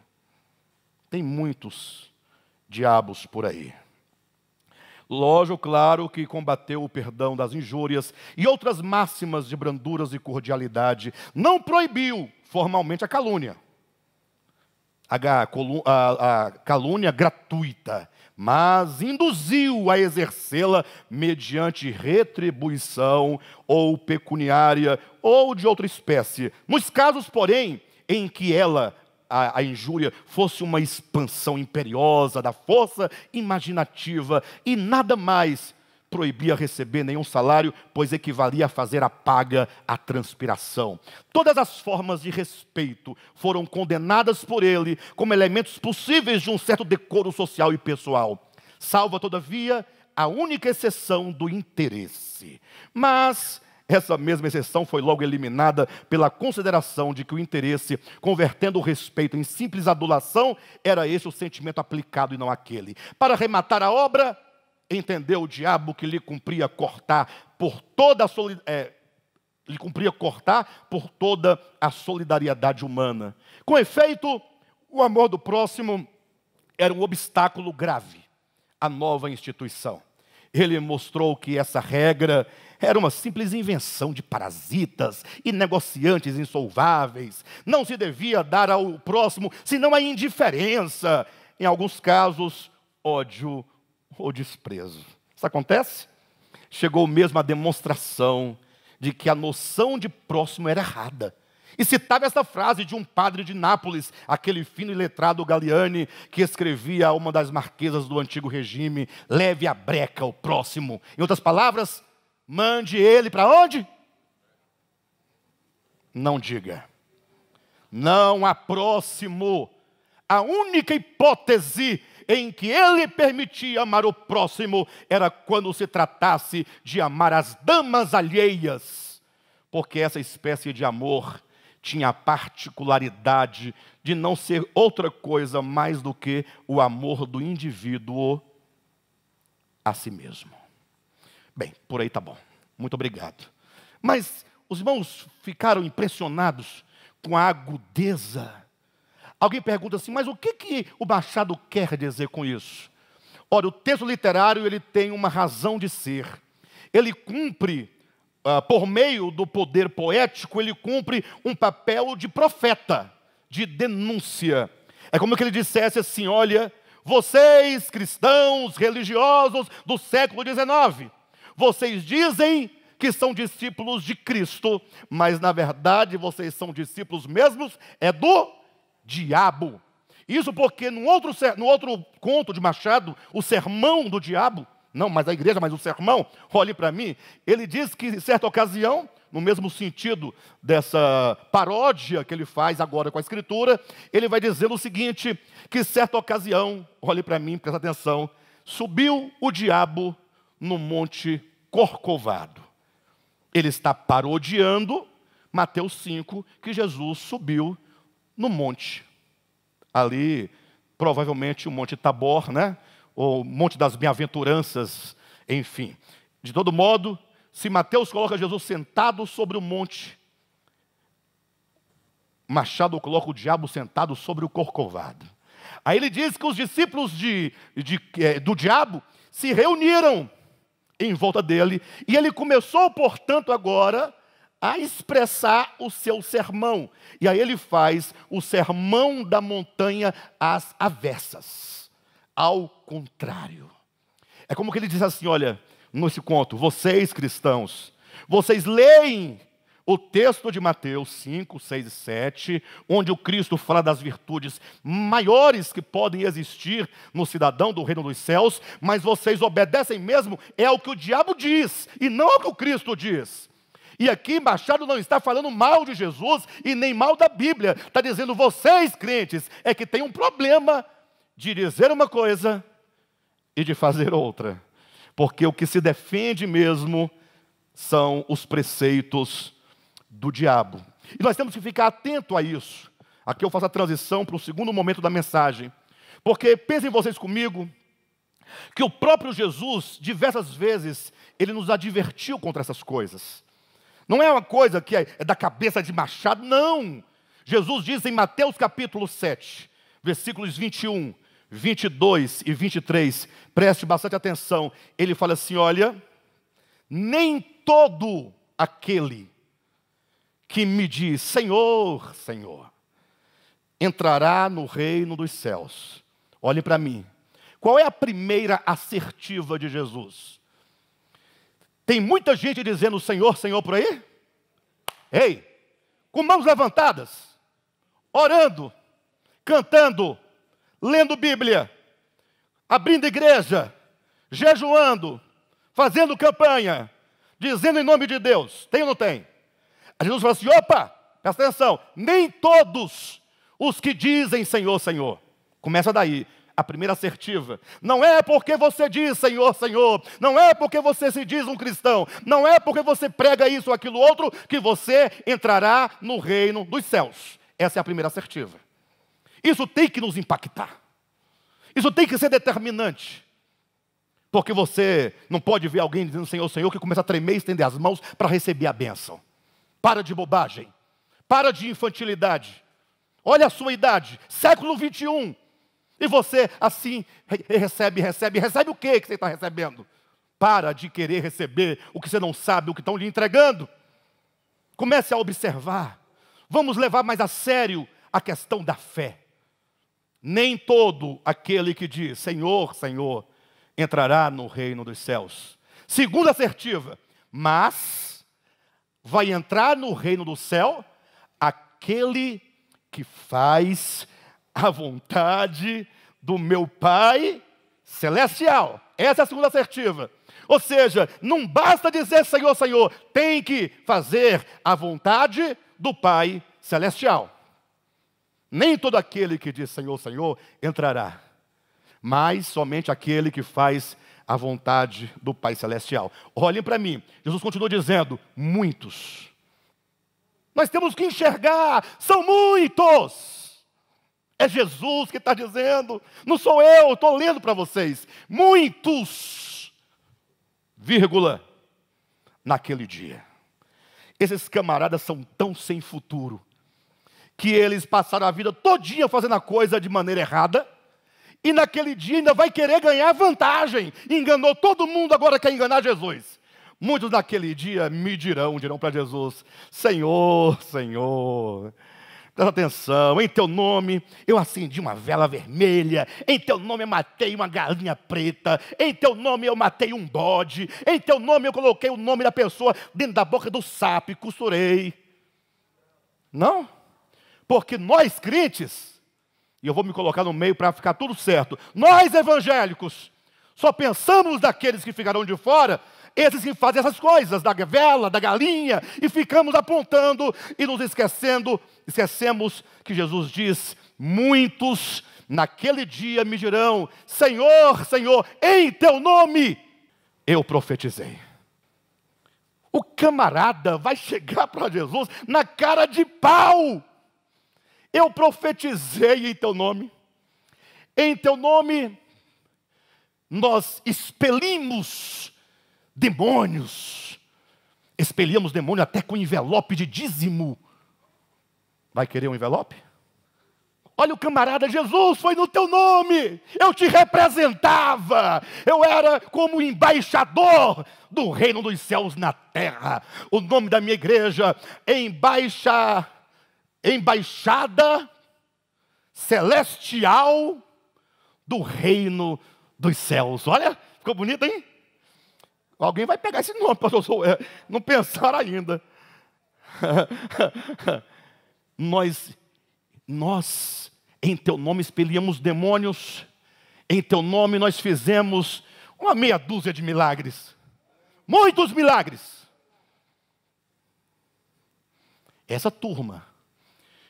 Tem muitos diabos por aí. Lógico, claro, que combateu o perdão das injúrias e outras máximas de branduras e cordialidade. Não proibiu formalmente a calúnia. A calúnia gratuita, mas induziu a exercê-la mediante retribuição ou pecuniária ou de outra espécie. Nos casos, porém, em que a injúria fosse uma expansão imperiosa da força imaginativa e nada mais, proibia receber nenhum salário, pois equivalia a fazer a paga à transpiração. Todas as formas de respeito foram condenadas por ele como elementos possíveis de um certo decoro social e pessoal. Salva, todavia, a única exceção do interesse. Mas essa mesma exceção foi logo eliminada pela consideração de que o interesse, convertendo o respeito em simples adulação, era esse o sentimento aplicado e não aquele. Para rematar a obra, entendeu o diabo que lhe cumpria cortar por toda a solidariedade humana. Com efeito, o amor do próximo era um obstáculo grave à nova instituição. Ele mostrou que essa regra era uma simples invenção de parasitas e negociantes insolváveis. Não se devia dar ao próximo senão a indiferença, em alguns casos, ódio ou desprezo. Isso acontece? Chegou mesmo a demonstração de que a noção de próximo era errada. E citava essa frase de um padre de Nápoles, aquele fino e letrado Galiani, que escrevia a uma das marquesas do antigo regime: leve a breca ao próximo. Em outras palavras, mande ele para onde? Não diga. Não há próximo. A única hipótese em que ele permitia amar o próximo era quando se tratasse de amar as damas alheias, porque essa espécie de amor tinha a particularidade de não ser outra coisa mais do que o amor do indivíduo a si mesmo. Bem, por aí tá bom. Muito obrigado. Mas os irmãos ficaram impressionados com a agudeza. Alguém pergunta assim, mas o que o Machado quer dizer com isso? Ora, o texto literário ele tem uma razão de ser. Ele cumpre, por meio do poder poético, ele cumpre um papel de profeta, de denúncia. É como que ele dissesse assim, olha, vocês cristãos religiosos do século XIX, vocês dizem que são discípulos de Cristo, mas na verdade vocês são discípulos mesmos do diabo. Isso porque no outro conto de Machado, o sermão do diabo, não mais a igreja, mas o sermão, olhe para mim, ele diz que em certa ocasião, no mesmo sentido dessa paródia que ele faz agora com a Escritura, ele vai dizer o seguinte, que em certa ocasião, olhe para mim, presta atenção, subiu o diabo no monte Corcovado. Ele está parodiando Mateus 5, que Jesus subiu no monte. Ali, provavelmente o Monte Tabor, né? Ou Monte das Bem-aventuranças, enfim. De todo modo, se Mateus coloca Jesus sentado sobre o monte, Machado coloca o diabo sentado sobre o Corcovado. Aí ele diz que os discípulos do diabo se reuniram em volta dele, e ele começou, portanto, agora a expressar o seu sermão. E aí ele faz o sermão da montanha às avessas, ao contrário. É como que ele diz assim, olha, nesse conto, vocês cristãos, vocês leem o texto de Mateus 5, 6 e 7, onde o Cristo fala das virtudes maiores que podem existir no cidadão do reino dos céus, mas vocês obedecem mesmo ao que o diabo diz, e não ao que o Cristo diz. E aqui Machado não está falando mal de Jesus e nem mal da Bíblia. Está dizendo, vocês crentes, é que tem um problema de dizer uma coisa e de fazer outra. Porque o que se defende mesmo são os preceitos do diabo. E nós temos que ficar atento a isso. Aqui eu faço a transição para o segundo momento da mensagem. Porque pensem vocês comigo, que o próprio Jesus, diversas vezes, ele nos advertiu contra essas coisas. Não é uma coisa que é da cabeça de Machado, não. Jesus diz em Mateus capítulo 7, versículos 21, 22 e 23, preste bastante atenção. Ele fala assim, olha, nem todo aquele que me diz, Senhor, Senhor, entrará no reino dos céus. Olhem para mim. Qual é a primeira assertiva de Jesus? Tem muita gente dizendo Senhor, Senhor por aí? Ei, com mãos levantadas, orando, cantando, lendo Bíblia, abrindo igreja, jejuando, fazendo campanha, dizendo em nome de Deus. Tem ou não tem? Aí Jesus fala assim, opa, presta atenção, nem todos os que dizem Senhor, Senhor. Começa daí. A primeira assertiva, não é porque você diz Senhor, Senhor, não é porque você se diz um cristão, não é porque você prega isso ou aquilo outro, que você entrará no reino dos céus. Essa é a primeira assertiva. Isso tem que nos impactar. Isso tem que ser determinante. Porque você não pode ver alguém dizendo Senhor, Senhor, que começa a tremer e estender as mãos para receber a bênção. Para de bobagem. Para de infantilidade. Olha a sua idade, século 21. E você, assim, recebe o que você está recebendo? Para de querer receber o que você não sabe, o que estão lhe entregando. Comece a observar. Vamos levar mais a sério a questão da fé. Nem todo aquele que diz Senhor, Senhor, entrará no reino dos céus. Segunda assertiva, mas vai entrar no reino do céu aquele que faz a vontade do meu Pai celestial. Essa é a segunda assertiva. Ou seja, não basta dizer Senhor, Senhor, tem que fazer a vontade do Pai celestial. Nem todo aquele que diz Senhor, Senhor entrará, mas somente aquele que faz a vontade do Pai celestial. Olhem para mim, Jesus continua dizendo, muitos. Nós temos que enxergar, são muitos. É Jesus que está dizendo, não sou eu, estou lendo para vocês. Muitos, vírgula, naquele dia. Esses camaradas são tão sem futuro, que eles passaram a vida todinha fazendo a coisa de maneira errada, e naquele dia ainda vai querer ganhar vantagem. Enganou todo mundo, agora quer enganar Jesus. Muitos naquele dia dirão para Jesus, Senhor, Senhor, presta atenção, em teu nome eu acendi uma vela vermelha, em teu nome eu matei uma galinha preta, em teu nome eu matei um bode, em teu nome eu coloquei o nome da pessoa dentro da boca do sapo e costurei. Não? Porque nós crentes, e eu vou me colocar no meio para ficar tudo certo, nós evangélicos, só pensamos naqueles que ficarão de fora, esses que fazem essas coisas, da vela, da galinha, e ficamos apontando e nos esquecemos que Jesus diz, muitos naquele dia me dirão, Senhor, Senhor, em teu nome eu profetizei. O camarada vai chegar para Jesus na cara de pau. Eu profetizei em teu nome nós expelimos demônios, expelíamos demônio até com envelope de dízimo. Vai querer um envelope? Olha o camarada, Jesus, foi no teu nome, eu te representava, eu era como embaixador do reino dos céus na terra. O nome da minha igreja é Embaixada Celestial do Reino dos Céus. Olha, ficou bonito, hein? Alguém vai pegar esse nome, pastor. Não pensaram ainda. Nós, em teu nome expelíamos demônios, em teu nome nós fizemos uma meia dúzia de milagres. Muitos milagres. Essa turma,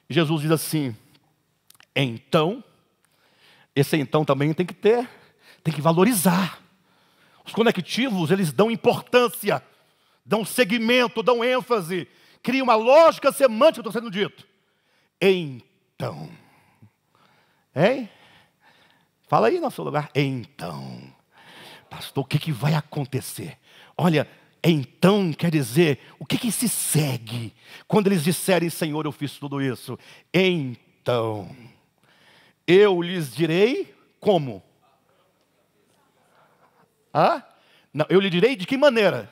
Jesus diz assim, então, esse então também tem que valorizar. Os conectivos, eles dão importância, dão segmento, dão ênfase, criam uma lógica semântica que está sendo dito. Então, hein? Fala aí no seu lugar, então, pastor, o que vai acontecer? Olha, então quer dizer, o que se segue quando eles disserem, Senhor, eu fiz tudo isso? Então, eu lhes direi como? Não, eu lhe direi de que maneira?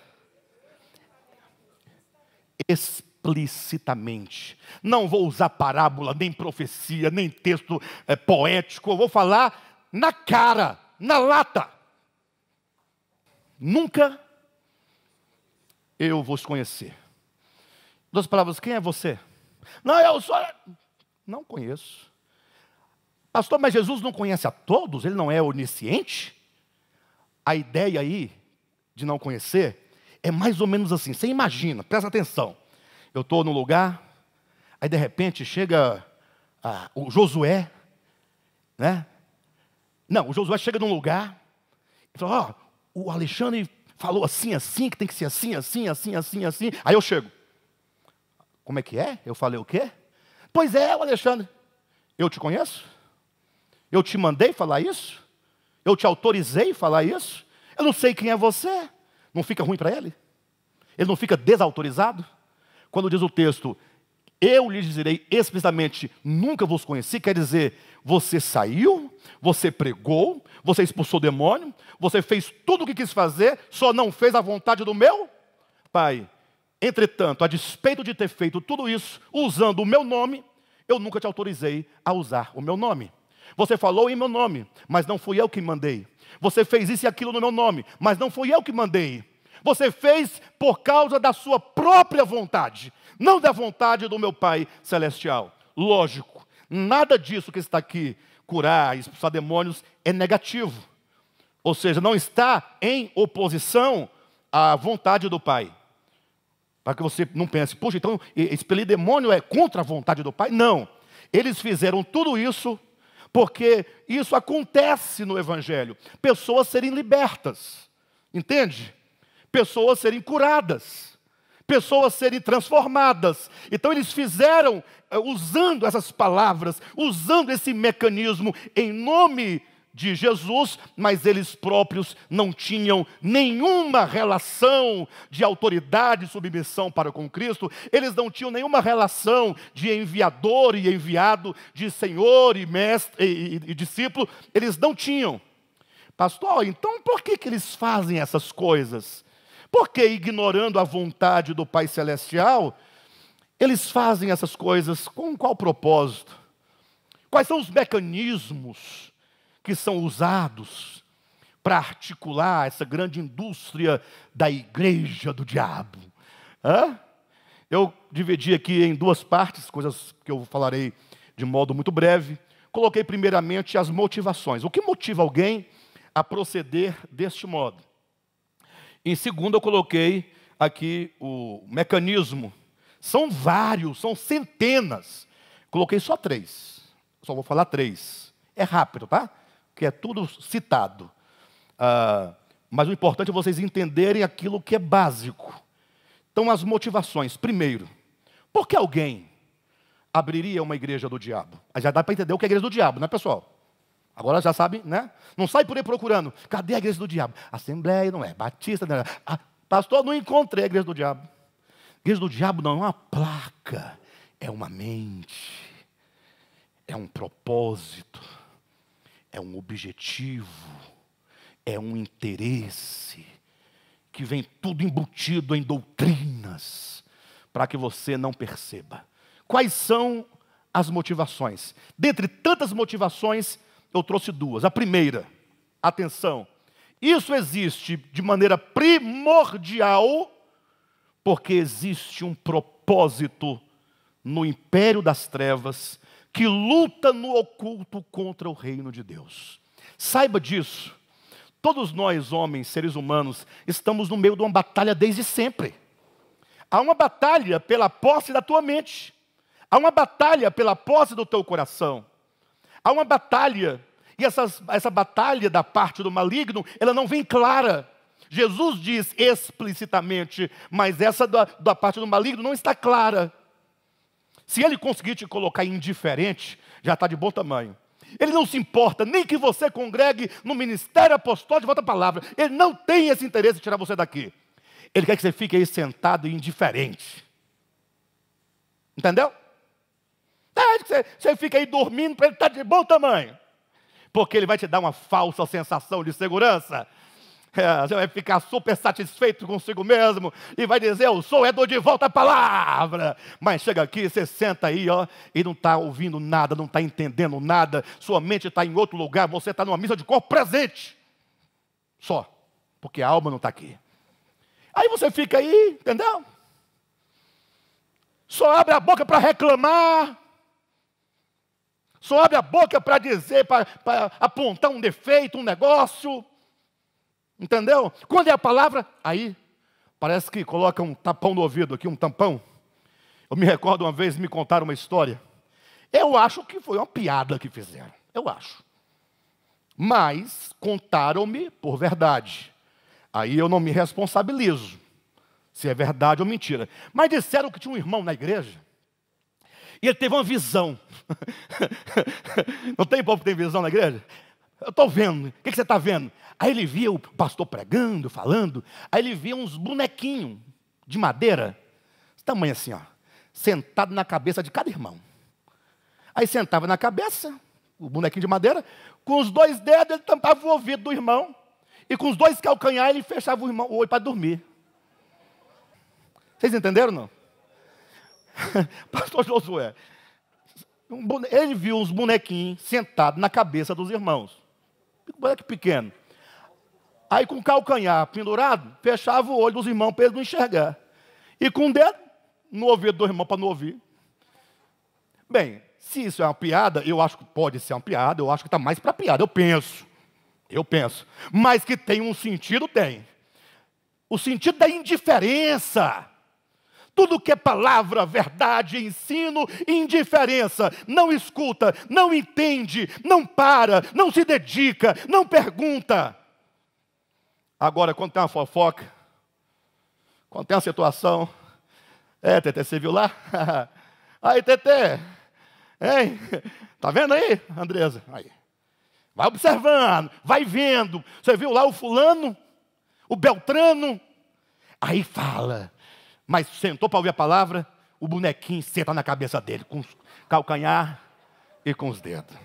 Explicitamente. Não vou usar parábola, nem profecia, nem texto poético. Eu vou falar na cara, na lata. Nunca eu vos conhecer. Duas palavras, quem é você? Não, eu sou... Não conheço. Pastor, mas Jesus não conhece a todos? Ele não é onisciente? A ideia aí de não conhecer é mais ou menos assim. Você imagina, presta atenção. Eu estou num lugar, aí de repente chega o Josué, né? Não, o Josué chega num lugar e fala, o Alexandre falou assim, assim, que tem que ser assim, assim, assim, assim, assim. Aí eu chego. Como é que é? Eu falei o quê? Pois é, o Alexandre. Eu te conheço? Eu te mandei falar isso? Eu te autorizei falar isso? Eu não sei quem é você. Não fica ruim para ele? Ele não fica desautorizado? Quando diz o texto, eu lhes direi explicitamente, nunca vos conheci, quer dizer, você saiu, você pregou, você expulsou o demônio, você fez tudo o que quis fazer, só não fez a vontade do meu Pai. Entretanto, a despeito de ter feito tudo isso, usando o meu nome, eu nunca te autorizei a usar o meu nome. Você falou em meu nome, mas não fui eu que mandei. Você fez isso e aquilo no meu nome, mas não fui eu que mandei. Você fez por causa da sua própria vontade, não da vontade do meu Pai Celestial. Lógico, nada disso que está aqui, curar, expulsar demônios, é negativo. Ou seja, não está em oposição à vontade do Pai. Para que você não pense, puxa, então expelir demônio é contra a vontade do Pai? Não. Eles fizeram tudo isso porque isso acontece no Evangelho. Pessoas serem libertas, entende? Pessoas serem curadas, pessoas serem transformadas. Então eles fizeram, usando essas palavras, usando esse mecanismo em nome de Jesus, mas eles próprios não tinham nenhuma relação de autoridade e submissão para com Cristo. Eles não tinham nenhuma relação de enviador e enviado, de senhor e mestre e discípulo. Eles não tinham. Pastor, então por que eles fazem essas coisas? Porque, ignorando a vontade do Pai Celestial, eles fazem essas coisas com qual propósito? Quais são os mecanismos que são usados para articular essa grande indústria da igreja do diabo? Eu dividi aqui em duas partes, coisas que eu falarei de modo muito breve. Coloquei primeiramente as motivações. O que motiva alguém a proceder deste modo? Em segundo, eu coloquei aqui o mecanismo. São vários, são centenas. Coloquei só 3. Só vou falar 3. É rápido, tá? Porque é tudo citado. Mas o importante é vocês entenderem aquilo que é básico. Então, as motivações. Primeiro, por que alguém abriria uma igreja do diabo? Aí já dá para entender o que é a igreja do diabo, né, pessoal? Agora já sabe, né? Não sai por aí procurando. Cadê a igreja do diabo? Assembleia não é, Batista não é. Pastor, não encontrei a igreja do diabo. A igreja do diabo não é uma placa, é uma mente, é um propósito, é um objetivo, é um interesse, que vem tudo embutido em doutrinas, para que você não perceba. Quais são as motivações? Dentre tantas motivações, eu trouxe 2. A primeira, atenção, isso existe de maneira primordial, porque existe um propósito no império das trevas, que luta no oculto contra o reino de Deus. Saiba disso. Todos nós, homens, seres humanos, estamos no meio de uma batalha desde sempre. Há uma batalha pela posse da tua mente. Há uma batalha pela posse do teu coração. Há uma batalha, e essa batalha da parte do maligno, ela não vem clara. Jesus diz explicitamente, mas essa da parte do maligno não está clara. Se ele conseguir te colocar indiferente, já está de bom tamanho. Ele não se importa nem que você congregue no ministério apostólico de volta à palavra. Ele não tem esse interesse de tirar você daqui. Ele quer que você fique aí sentado e indiferente. Entendeu? Você fica aí dormindo para ele estar de bom tamanho. Porque ele vai te dar uma falsa sensação de segurança. Você vai ficar super satisfeito consigo mesmo e vai dizer, eu sou Edu de volta à palavra. Mas chega aqui, você senta aí, ó, e não está ouvindo nada, não está entendendo nada. Sua mente está em outro lugar, você está numa missa de corpo presente. Só, porque a alma não está aqui. Aí você fica aí, entendeu? Só abre a boca para reclamar. Só abre a boca para dizer, para apontar um defeito, um negócio. Entendeu? Quando é a palavra, aí parece que coloca um tapão no ouvido aqui, um tampão. Eu me recordo uma vez, me contaram uma história. Eu acho que foi uma piada que fizeram. Eu acho. Mas contaram-me por verdade. Aí eu não me responsabilizo se é verdade ou mentira. Mas disseram que tinha um irmão na igreja e ele teve uma visão. Não tem povo que tem visão na igreja? Eu estou vendo. O que você está vendo? Aí ele via o pastor pregando, falando. Aí ele via uns bonequinhos de madeira. Tamanho assim, ó. sentado na cabeça de cada irmão. Aí sentava na cabeça, o bonequinho de madeira, com os 2 dedos ele tampava o ouvido do irmão, e com os 2 calcanhares ele fechava o olho para dormir. Vocês entenderam, não? Pastor Josué, ele viu uns bonequinhos sentados na cabeça dos irmãos. Boneco pequeno. Aí com o calcanhar pendurado, fechava o olho dos irmãos para eles não enxergar. E com o dedo no ouvido do irmão para não ouvir. Bem, se isso é uma piada, eu acho que pode ser uma piada, eu acho que está mais para piada, eu penso. Mas que tem um sentido, tem. O sentido da indiferença. Tudo que é palavra, verdade, ensino, indiferença. Não escuta, não entende, não para, não se dedica, não pergunta. Agora, quando tem uma fofoca, quando tem uma situação... Tetê, você viu lá? Aí, Tetê, hein? Tá vendo aí, Andresa? Aí. Vai observando, vai vendo. Você viu lá o fulano, o Beltrano? Aí fala. Mas sentou para ouvir a palavra, o bonequinho senta na cabeça dele, com os calcanhar e com os dedos.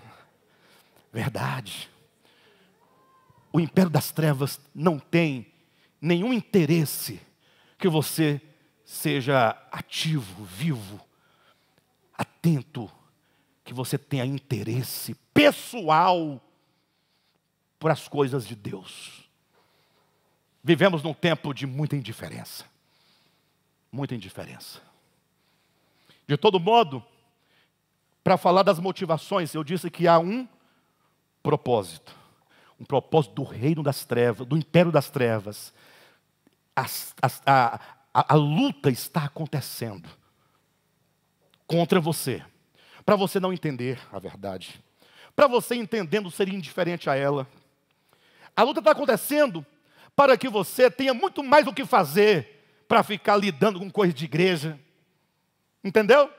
Verdade. O império das trevas não tem nenhum interesse que você seja ativo, vivo, atento, que você tenha interesse pessoal por as coisas de Deus. Vivemos num tempo de muita indiferença. Muita indiferença. De todo modo, para falar das motivações, eu disse que há um propósito. Um propósito do reino das trevas, do império das trevas. A luta está acontecendo contra você. Para você não entender a verdade. Para você entendendo ser indiferente a ela. A luta está acontecendo para que você tenha muito mais o que fazer para ficar lidando com coisas de igreja. Entendeu?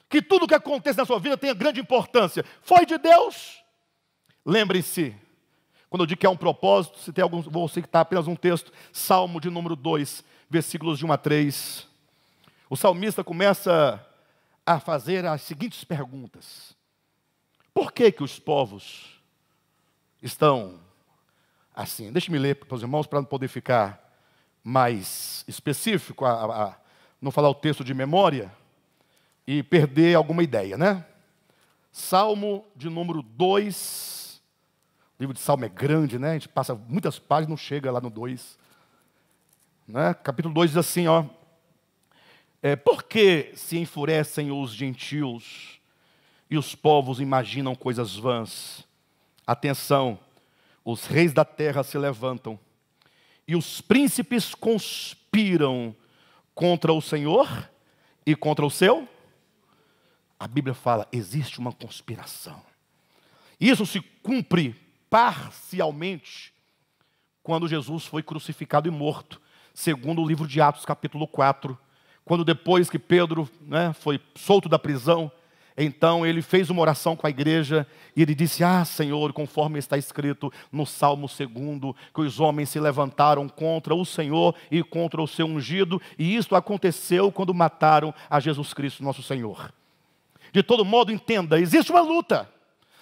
Que tudo que acontece na sua vida tenha grande importância. Foi de Deus? Lembre-se, quando eu digo que há um propósito, se tem alguns, vou citar apenas um texto, Salmo de número 2, versículos de 1 a 3. O salmista começa a fazer as seguintes perguntas. Por que os povos estão assim? Deixe-me ler para os irmãos, para não poder ficar mais específico, não falar o texto de memória e perder alguma ideia, né? Salmo de número 2. O livro de Salmo é grande, né? A gente passa muitas páginas, não chega lá no 2. Né? Capítulo 2 diz assim, ó. Por que se enfurecem os gentios e os povos imaginam coisas vãs? Atenção, os reis da terra se levantam e os príncipes conspiram contra o Senhor e contra o seu. A Bíblia fala, existe uma conspiração. Isso se cumpre parcialmente quando Jesus foi crucificado e morto, segundo o livro de Atos, capítulo 4. Quando depois que Pedro, foi solto da prisão, então ele fez uma oração com a igreja e ele disse, Senhor, conforme está escrito no Salmo 2, que os homens se levantaram contra o Senhor e contra o seu ungido, e isto aconteceu quando mataram a Jesus Cristo, nosso Senhor. De todo modo, entenda, existe uma luta.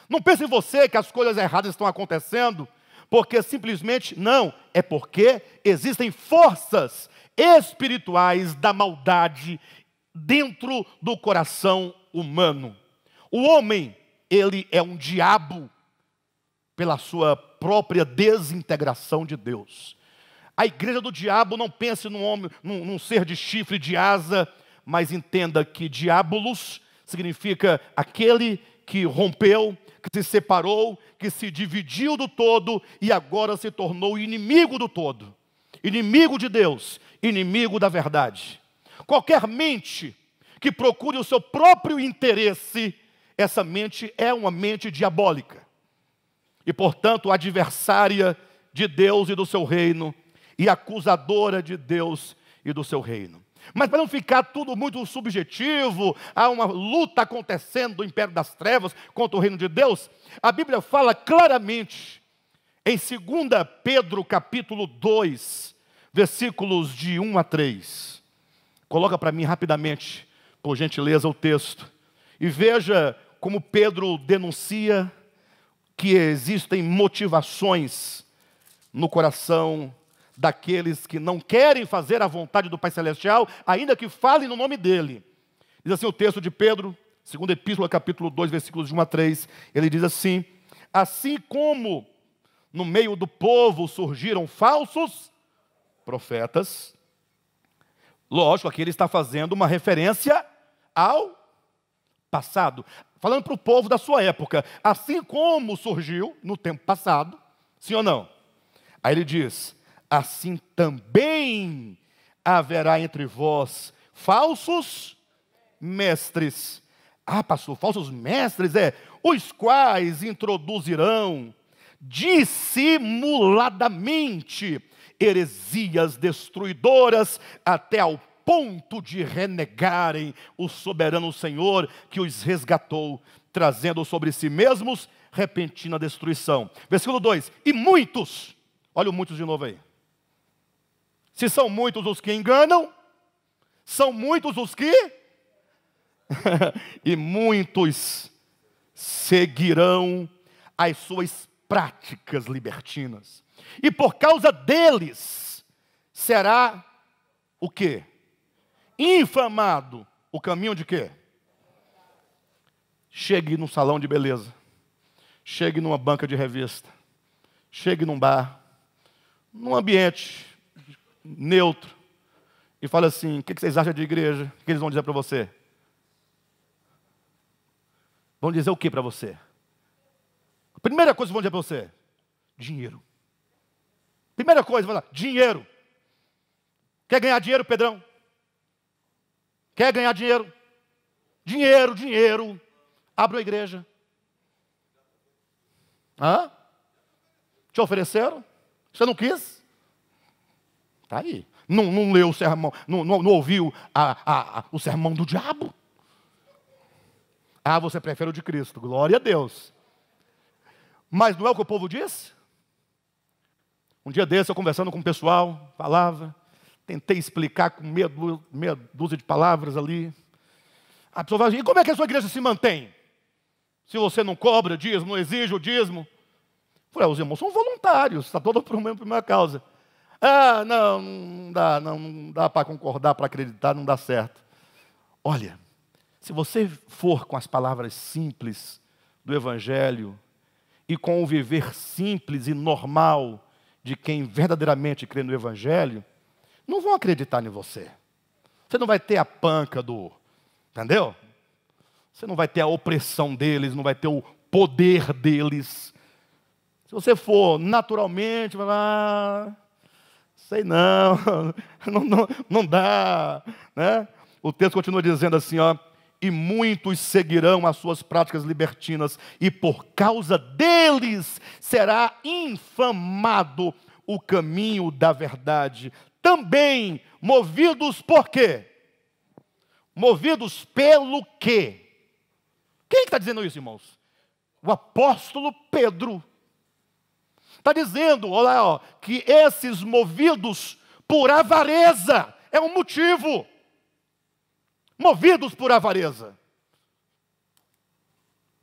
Não pense em você que as coisas erradas estão acontecendo, porque simplesmente não, é porque existem forças espirituais da maldade dentro do coração humano. O homem, ele é um diabo pela sua própria desintegração de Deus. A igreja do diabo não pense num homem, num ser de chifre, de asa, mas entenda que diabolos significa aquele que rompeu, que se separou, que se dividiu do todo e agora se tornou inimigo do todo. Inimigo de Deus, inimigo da verdade. Qualquer mente que procure o seu próprio interesse, essa mente é uma mente diabólica. E, portanto, adversária de Deus e do seu reino, e acusadora de Deus e do seu reino. Mas para não ficar tudo muito subjetivo, há uma luta acontecendo do império das trevas contra o reino de Deus, a Bíblia fala claramente, em 2 Pedro capítulo 2, versículos de 1 a 3. Coloca para mim rapidamente, por gentileza, o texto. E veja como Pedro denuncia que existem motivações no coração daqueles que não querem fazer a vontade do Pai Celestial, ainda que falem no nome dele. Diz assim o texto de Pedro, segunda epístola, capítulo 2, versículos de 1 a 3. Ele diz assim: assim como no meio do povo surgiram falsos profetas. Lógico, aqui ele está fazendo uma referência ao passado, falando para o povo da sua época, assim como surgiu no tempo passado, sim ou não? Aí ele diz: assim também haverá entre vós falsos mestres. Ah, pastor, falsos mestres, os quais introduzirão dissimuladamente heresias destruidoras até ao ponto de renegarem o soberano Senhor que os resgatou, trazendo sobre si mesmos repentina destruição. Versículo 2: e muitos, olha o muitos de novo aí. Se são muitos os que enganam, são muitos os que e muitos seguirão as suas práticas libertinas. E por causa deles será o quê? Infamado o caminho de quê? Chegue num salão de beleza, chegue numa banca de revista, chegue num bar, num ambiente neutro, e fale assim: o que vocês acham de igreja? O que eles vão dizer para você? Vão dizer o que para você? A primeira coisa que vão dizer para você: dinheiro. Primeira coisa, vai lá, dinheiro. Quer ganhar dinheiro, Pedrão? Quer ganhar dinheiro? Dinheiro, dinheiro. Abre uma igreja. Hã? Te ofereceram? Você não quis? Está aí. Não leu o sermão, não ouviu o sermão do diabo? Ah, você prefere o de Cristo. Glória a Deus. Mas não é o que o povo disse? Um dia desse, eu conversando com o pessoal, falava, tentei explicar com meia dúzia de palavras ali. A pessoa fala assim: e como é que a sua igreja se mantém? Se você não cobra dízimo, não exige o dízimo. Eu falei: os irmãos são voluntários, está todo por uma causa. Ah, não dá para concordar, para acreditar, não dá certo. Olha, se você for com as palavras simples do Evangelho e com o viver simples e normal de quem verdadeiramente crê no Evangelho, não vão acreditar em você. Você não vai ter a panca entendeu? Você não vai ter a opressão deles, não vai ter o poder deles. Se você for naturalmente, vai lá, sei não, não dá, né? O texto continua dizendo assim, ó: e muitos seguirão as suas práticas libertinas, e por causa deles será infamado o caminho da verdade. Também movidos por quê? Movidos pelo quê? Quem está dizendo isso, irmãos? O apóstolo Pedro. Está dizendo, olha lá, que esses movidos por avareza é um motivo. Movidos por avareza.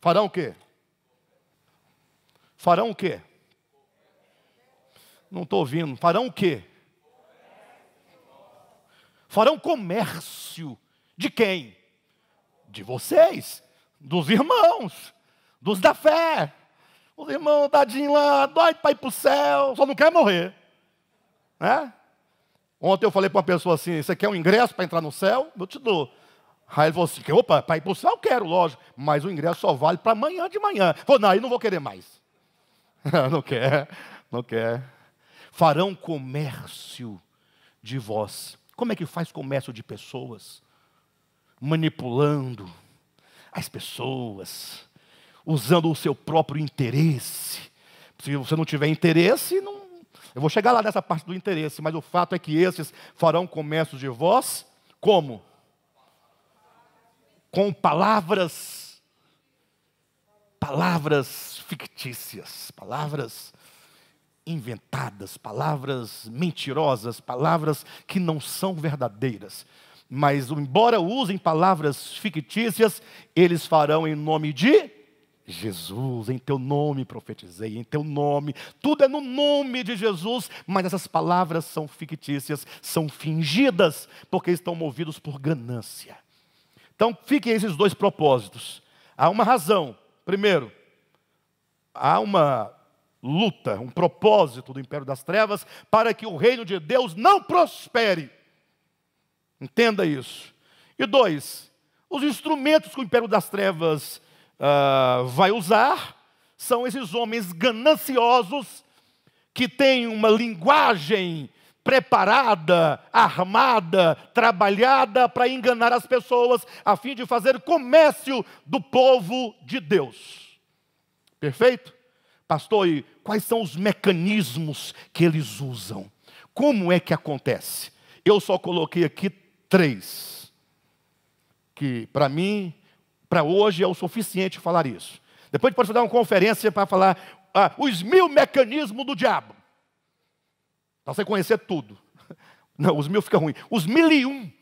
Farão o quê? Farão o quê? Não estou ouvindo. Farão o quê? Farão comércio. De quem? De vocês. Dos irmãos. Dos da fé. Os irmãos, tadinho lá, doido para ir para o céu, só não quer morrer. Né? Ontem eu falei para uma pessoa assim: você quer um ingresso para entrar no céu? Eu te dou. Aí ele falou assim: opa, para ir para o céu eu quero, lógico, mas o ingresso só vale para amanhã de manhã. Eu falei: não, aí não vou querer mais. Não quer. Farão comércio de vós. Como é que faz comércio de pessoas? Manipulando as pessoas, usando o seu próprio interesse. Se você não tiver interesse, não... Eu vou chegar lá nessa parte do interesse, mas o fato é que esses farão comércio de vós, como? Com palavras fictícias, palavras inventadas, palavras mentirosas, palavras que não são verdadeiras. Mas, embora usem palavras fictícias, eles farão em nome de Jesus. Em teu nome profetizei, em teu nome. Tudo é no nome de Jesus, mas essas palavras são fictícias, são fingidas, porque estão movidos por ganância. Então, fiquem esses dois propósitos. Há uma razão. Primeiro, há uma luta, um propósito do império das trevas para que o reino de Deus não prospere. Entenda isso. E dois, os instrumentos que o império das trevas vai usar são esses homens gananciosos que têm uma linguagem preparada, armada, trabalhada para enganar as pessoas a fim de fazer comércio do povo de Deus. Perfeito? Pastor, e quais são os mecanismos que eles usam? Como é que acontece? Eu só coloquei aqui 3, que para mim, para hoje é o suficiente falar isso. Depois a gente pode fazer uma conferência para falar os 1000 mecanismos do diabo. Para você conhecer tudo. Não, os 1000 fica ruim. Os 1001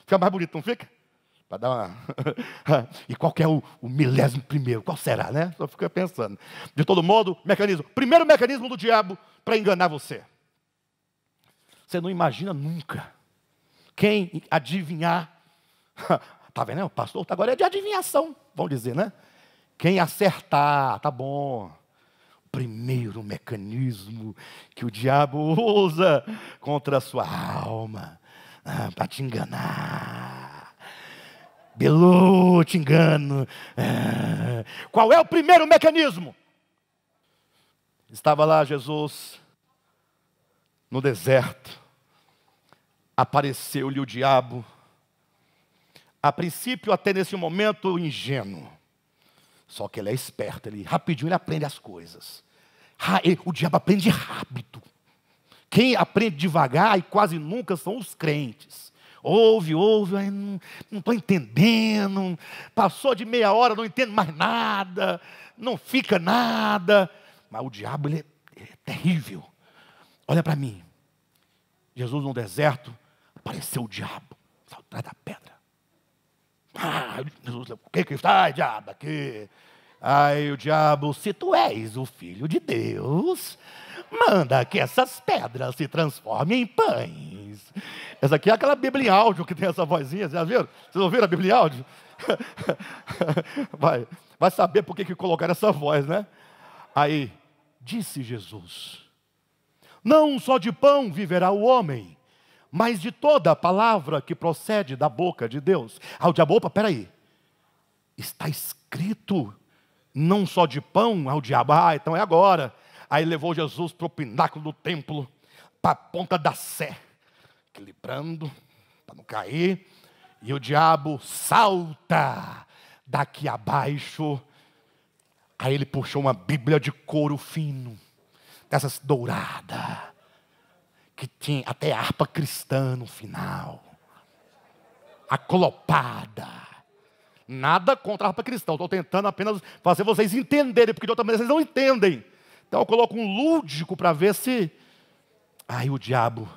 fica mais bonito, não fica? Para dar uma... E qual que é o 1001º? Qual será, né? Só fica pensando. De todo modo, mecanismo. Primeiro mecanismo do diabo para enganar você. Você não imagina nunca. Quem adivinhar, tá vendo? O pastor agora é de adivinhação, vamos dizer, né? Quem acertar, tá bom. O primeiro mecanismo que o diabo usa contra a sua alma, para te enganar. Belô, te engano. Qual é o primeiro mecanismo? Estava lá Jesus no deserto. Apareceu-lhe o diabo, a princípio até nesse momento ingênuo, só que ele é esperto, rapidinho ele aprende as coisas. O diabo aprende rápido. Quem aprende devagar e quase nunca são os crentes. Ouve, não estou entendendo, passou de meia hora, não entendo mais nada, não fica nada. Mas o diabo ele é terrível. Olha para mim, Jesus no deserto, apareceu o diabo, atrás da pedra. Jesus, o que está, diabo, aqui? Aí o diabo, se tu és o Filho de Deus, manda que essas pedras se transformem em pães. Essa aqui é aquela Bíblia em áudio que tem essa vozinha, vocês já viram? Vocês ouviram a Bíblia em áudio? Vai saber por que colocaram essa voz, né? Aí, disse Jesus, não só de pão viverá o homem, mas de toda a palavra que procede da boca de Deus. O diabo, opa, peraí. Está escrito, não só de pão, ao diabo, então é agora. Aí levou Jesus para o pináculo do templo, para a ponta da sé, equilibrando, para não cair. E o diabo salta daqui abaixo. Aí ele puxou uma Bíblia de couro fino, dessas douradas, que tinha até harpa cristã no final, acolopada. Nada contra a harpa cristã, estou tentando apenas fazer vocês entenderem, porque de outra maneira vocês não entendem. Então eu coloco um lúdico para ver se... Aí o diabo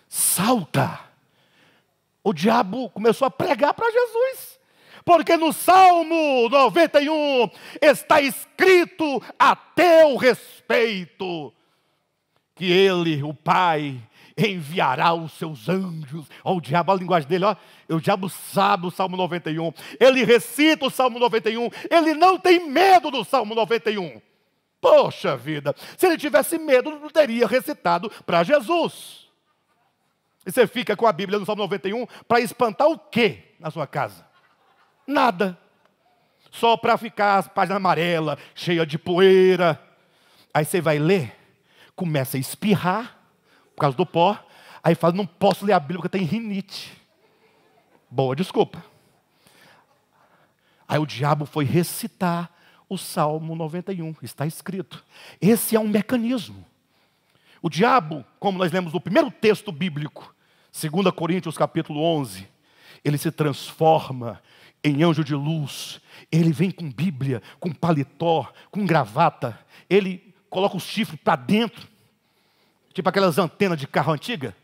salta. O diabo começou a pregar para Jesus. Porque no Salmo 91 está escrito a teu respeito, que ele, o Pai, enviará os seus anjos. Olha o diabo, a linguagem dele, o diabo sabe o Salmo 91. Ele recita o Salmo 91. Ele não tem medo do Salmo 91. Poxa vida, se ele tivesse medo, não teria recitado para Jesus. E você fica com a Bíblia no Salmo 91 para espantar o quê na sua casa? Nada. Só para ficar as páginas amarelas, cheia de poeira. Aí você vai ler, começa a espirrar, por causa do pó. Aí fala, não posso ler a Bíblia porque tem rinite. Boa desculpa. Aí o diabo foi recitar o Salmo 91, está escrito. Esse é um mecanismo. O diabo, como nós lemos no primeiro texto bíblico, 2 Coríntios capítulo 11, ele se transforma em anjo de luz. Ele vem com Bíblia, com paletó, com gravata. Ele coloca o chifre para dentro, tipo aquelas antenas de carro antiga.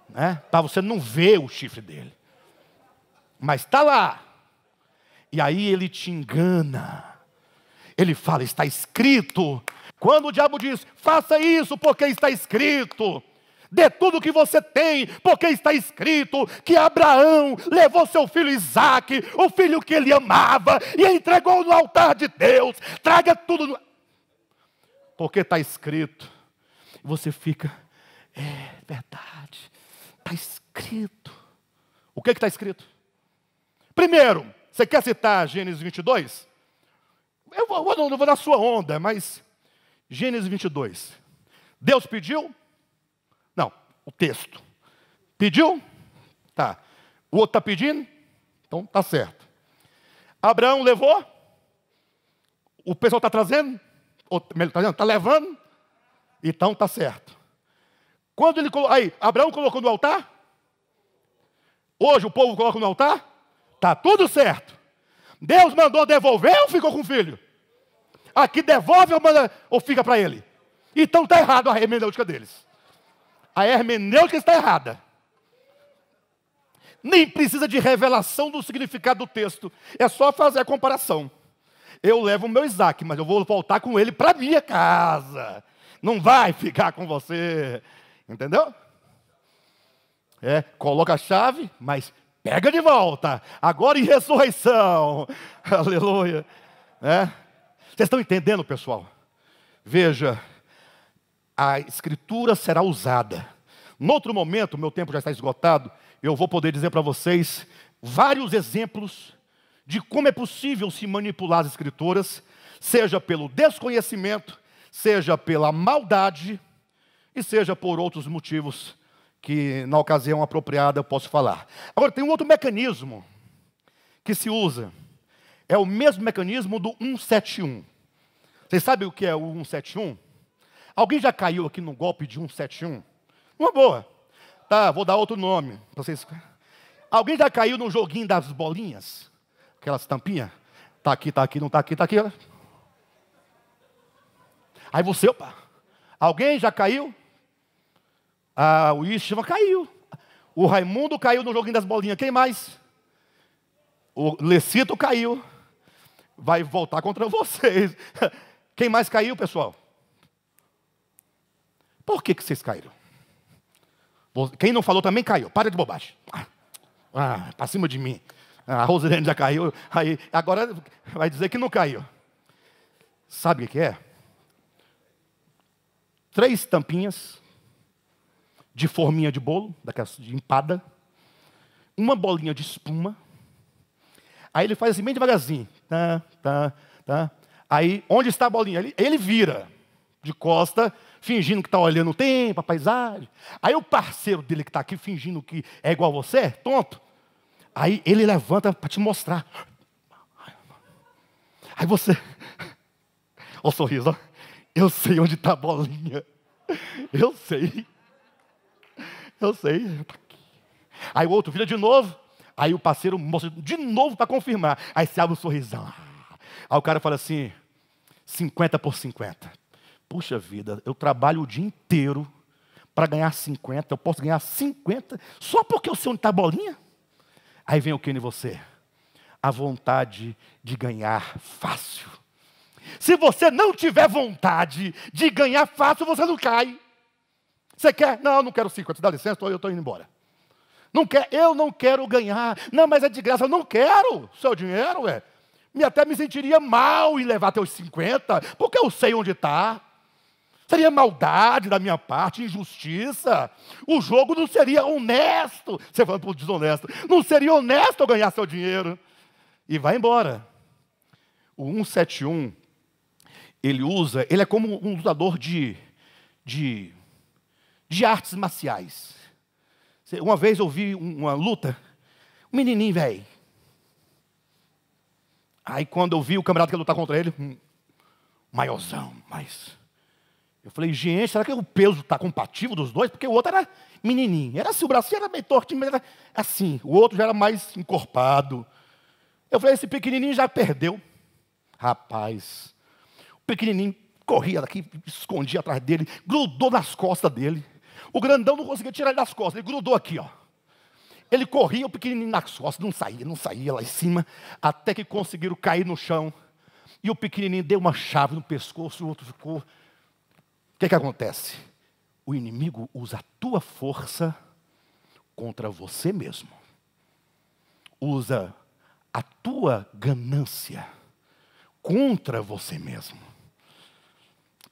né? Para você não ver o chifre dele. Mas está lá. E aí ele te engana. Ele fala, está escrito. Quando o diabo diz, faça isso porque está escrito. Dê tudo o que você tem, porque está escrito que Abraão levou seu filho Isaque, o filho que ele amava, e entregou no altar de Deus. Traga tudo. Porque está escrito. E você fica, é verdade, está escrito. O que está escrito? Primeiro, você quer citar Gênesis 22? Eu não vou na sua onda, mas Gênesis 22. Deus pediu? Não, o texto. Pediu? Tá. O outro está pedindo? Então tá certo. Abraão levou? O pessoal está trazendo? Está levando? Então tá certo. Quando ele colocou, aí, Abraão colocou no altar? Hoje o povo coloca no altar? Tá tudo certo. Deus mandou devolver ou ficou com o filho? Aqui devolve ou fica para ele? Então está errado a hermenêutica deles. A hermenêutica está errada. Nem precisa de revelação do significado do texto. É só fazer a comparação. Eu levo o meu Isaac, mas eu vou voltar com ele para minha casa. Não vai ficar com você. Entendeu? Coloca a chave, mas pega de volta. Agora em ressurreição. Aleluia. Vocês estão entendendo, pessoal? Veja, a escritura será usada. Em outro momento, meu tempo já está esgotado, eu vou poder dizer para vocês vários exemplos de como é possível se manipular as escrituras, seja pelo desconhecimento, seja pela maldade, e seja por outros motivos que na ocasião apropriada eu posso falar. Agora, tem um outro mecanismo que se usa. É o mesmo mecanismo do 171. Vocês sabem o que é o 171? Alguém já caiu aqui no golpe de 171? Uma boa. Tá, vou dar outro nome para vocês. Alguém já caiu no joguinho das bolinhas? Aquelas tampinhas? Tá aqui, não tá aqui, tá aqui. Aí você, opa. Alguém já caiu? O Ishma caiu. O Raimundo caiu no joguinho das bolinhas. Quem mais? O Lecito caiu. Vai voltar contra vocês. Quem mais caiu, pessoal? Por que vocês caíram? Quem não falou também caiu. Para de bobagem. Para cima de mim. A Rosilene já caiu. Aí, agora vai dizer que não caiu. Sabe o que é? 3 tampinhas de forminha de bolo, daquelas de empada. Uma bolinha de espuma. Aí ele faz assim bem devagarzinho. Tá. Aí, onde está a bolinha? Ele vira de costa, fingindo que está olhando o tempo, a paisagem. Aí o parceiro dele que está aqui, fingindo que é igual a você, tonto. Aí ele levanta para te mostrar. Aí você... Olha o sorriso, ó. Eu sei onde está a bolinha. Eu sei. Aí o outro vira de novo. Aí o parceiro mostra de novo para confirmar. Aí se abre um sorrisão. Aí o cara fala assim, 50 por 50. Puxa vida, eu trabalho o dia inteiro para ganhar 50. Eu posso ganhar 50 só porque eu sei onde está a bolinha? Aí vem o que em você? A vontade de ganhar fácil. Se você não tiver vontade de ganhar fácil, você não cai. Você quer? Não, eu não quero 50. Dá licença, eu estou indo embora. Não quer? Eu não quero ganhar. Não, mas é de graça. Eu não quero seu dinheiro, até me sentiria mal em levar teus 50, porque eu sei onde está. Seria maldade da minha parte, injustiça. O jogo não seria honesto. Você falando por desonesto. Não seria honesto eu ganhar seu dinheiro. E vai embora. O 171, ele é como um lutador de artes marciais. Uma vez eu vi uma luta, um menininho, velho. Aí quando eu vi o camarada que ia lutar contra ele, maiorzão, mas... Eu falei, gente, será que o peso está compatível dos dois? Porque o outro era menininho. Era assim, o bracinho era meio tortinho, mas era assim. O outro já era mais encorpado. Eu falei, esse pequenininho já perdeu. Rapaz, o pequenininho corria daqui, escondia atrás dele, grudou nas costas dele. O grandão não conseguia tirar ele das costas, ele grudou aqui, ó. Ele corria, o pequenininho nas costas, não saía lá em cima, até que conseguiram cair no chão. E o pequenininho deu uma chave no pescoço, o outro ficou. O que acontece? O inimigo usa a tua força contra você mesmo. Usa a tua ganância contra você mesmo.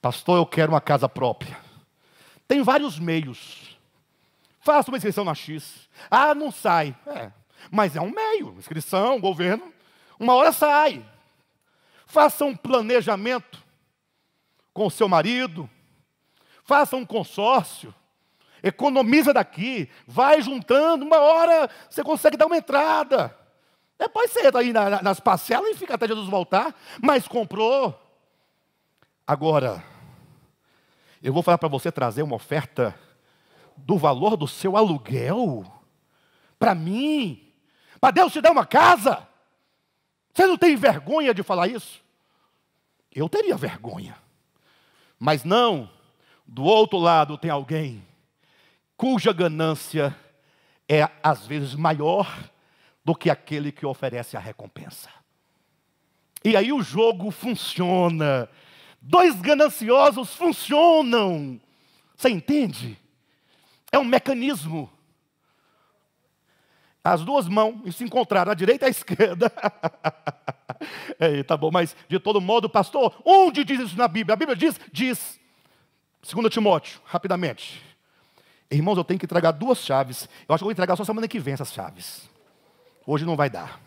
Pastor, eu quero uma casa própria. Tem vários meios. Faça uma inscrição na X. Ah, não sai. Mas é um meio. Inscrição, governo. Uma hora sai. Faça um planejamento com o seu marido. Faça um consórcio. Economiza daqui. Vai juntando. Uma hora você consegue dar uma entrada. Depois você entra aí nas parcelas e fica até Jesus voltar. Mas comprou. Agora, eu vou falar para você trazer uma oferta do valor do seu aluguel para mim, para Deus te dar uma casa. Você não tem vergonha de falar isso? Eu teria vergonha. Mas não, do outro lado tem alguém cuja ganância é às vezes maior do que aquele que oferece a recompensa. E aí o jogo funciona. Dois gananciosos funcionam. Você entende? É um mecanismo. As duas mãos se encontraram, a direita e a esquerda. Tá bom, mas de todo modo, pastor, onde diz isso na Bíblia? A Bíblia diz 2 Timóteo, rapidamente. Irmãos, eu tenho que entregar 2 chaves. Eu acho que eu vou entregar só semana que vem essas chaves. Hoje não vai dar.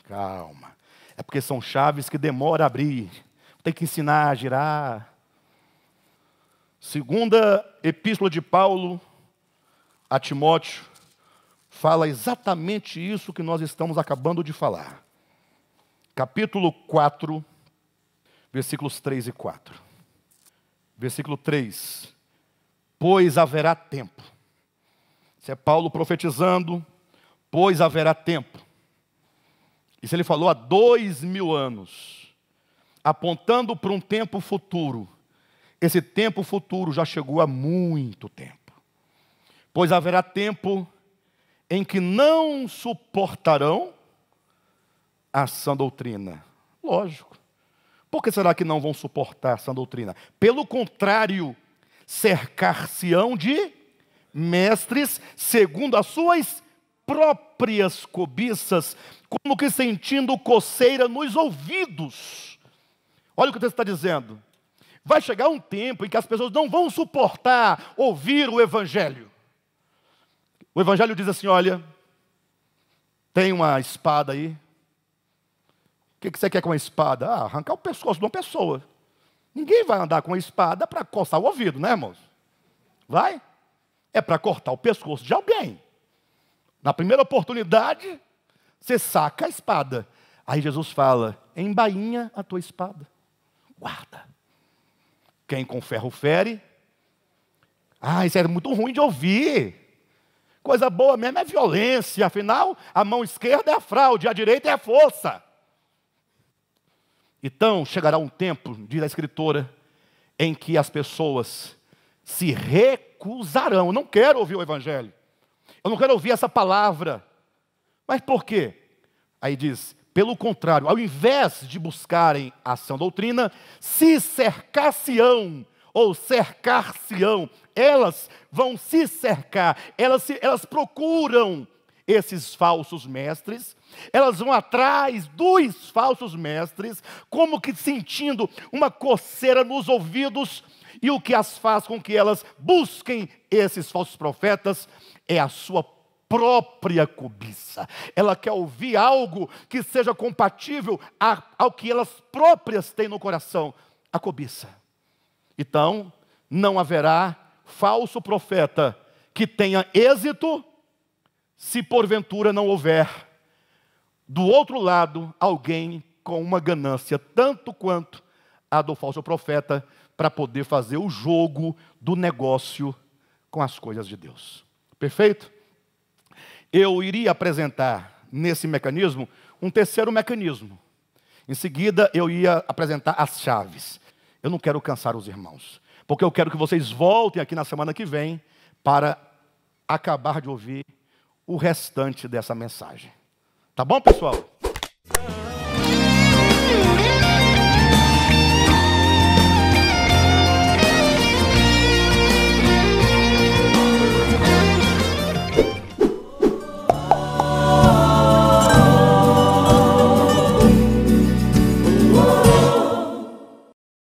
Calma. É porque são chaves que demora a abrir. Tem que ensinar a girar. 2ª Epístola de Paulo a Timóteo fala exatamente isso que nós estamos acabando de falar. Capítulo 4, versículos 3 e 4. Versículo 3. Pois haverá tempo. Isso é Paulo profetizando. Pois haverá tempo. Isso ele falou há 2000 anos, apontando para um tempo futuro. Esse tempo futuro já chegou há muito tempo. Pois haverá tempo em que não suportarão a sã doutrina. Lógico. Por que será que não vão suportar a sã doutrina? Pelo contrário, cercar-se-ão de mestres segundo as suas próprias cobiças, como que sentindo coceira nos ouvidos. Olha o que o texto está dizendo. Vai chegar um tempo em que as pessoas não vão suportar ouvir o Evangelho. O Evangelho diz assim, olha, tem uma espada aí. O que você quer com uma espada? Arrancar o pescoço de uma pessoa. Ninguém vai andar com uma espada para coçar o ouvido, né, irmãos? Vai? É para cortar o pescoço de alguém. Na primeira oportunidade, você saca a espada. Aí Jesus fala, embainha a tua espada. Guarda. Quem com ferro fere. Isso é muito ruim de ouvir. Coisa boa mesmo é violência. Afinal, a mão esquerda é a fraude, a direita é a força. Então, chegará um tempo, diz a escritora, em que as pessoas se recusarão. Eu não quero ouvir o Evangelho. Eu não quero ouvir essa palavra. Mas por quê? Aí diz, pelo contrário, ao invés de buscarem a sã doutrina, se cercar-se-ão, ou cercar-se-ão. Elas vão se cercar, elas procuram esses falsos mestres, elas vão atrás dos falsos mestres, como que sentindo uma coceira nos ouvidos, e o que as faz com que elas busquem esses falsos profetas é a sua própria cobiça. Ela quer ouvir algo que seja compatível ao que elas próprias têm no coração, a cobiça. Então, não haverá falso profeta que tenha êxito se porventura não houver do outro lado alguém com uma ganância tanto quanto a do falso profeta para poder fazer o jogo do negócio com as coisas de Deus. Perfeito? Eu iria apresentar nesse mecanismo um terceiro mecanismo. Em seguida eu ia apresentar as chaves. Eu não quero cansar os irmãos, porque eu quero que vocês voltem aqui na semana que vem para acabar de ouvir o restante dessa mensagem. Tá bom, pessoal?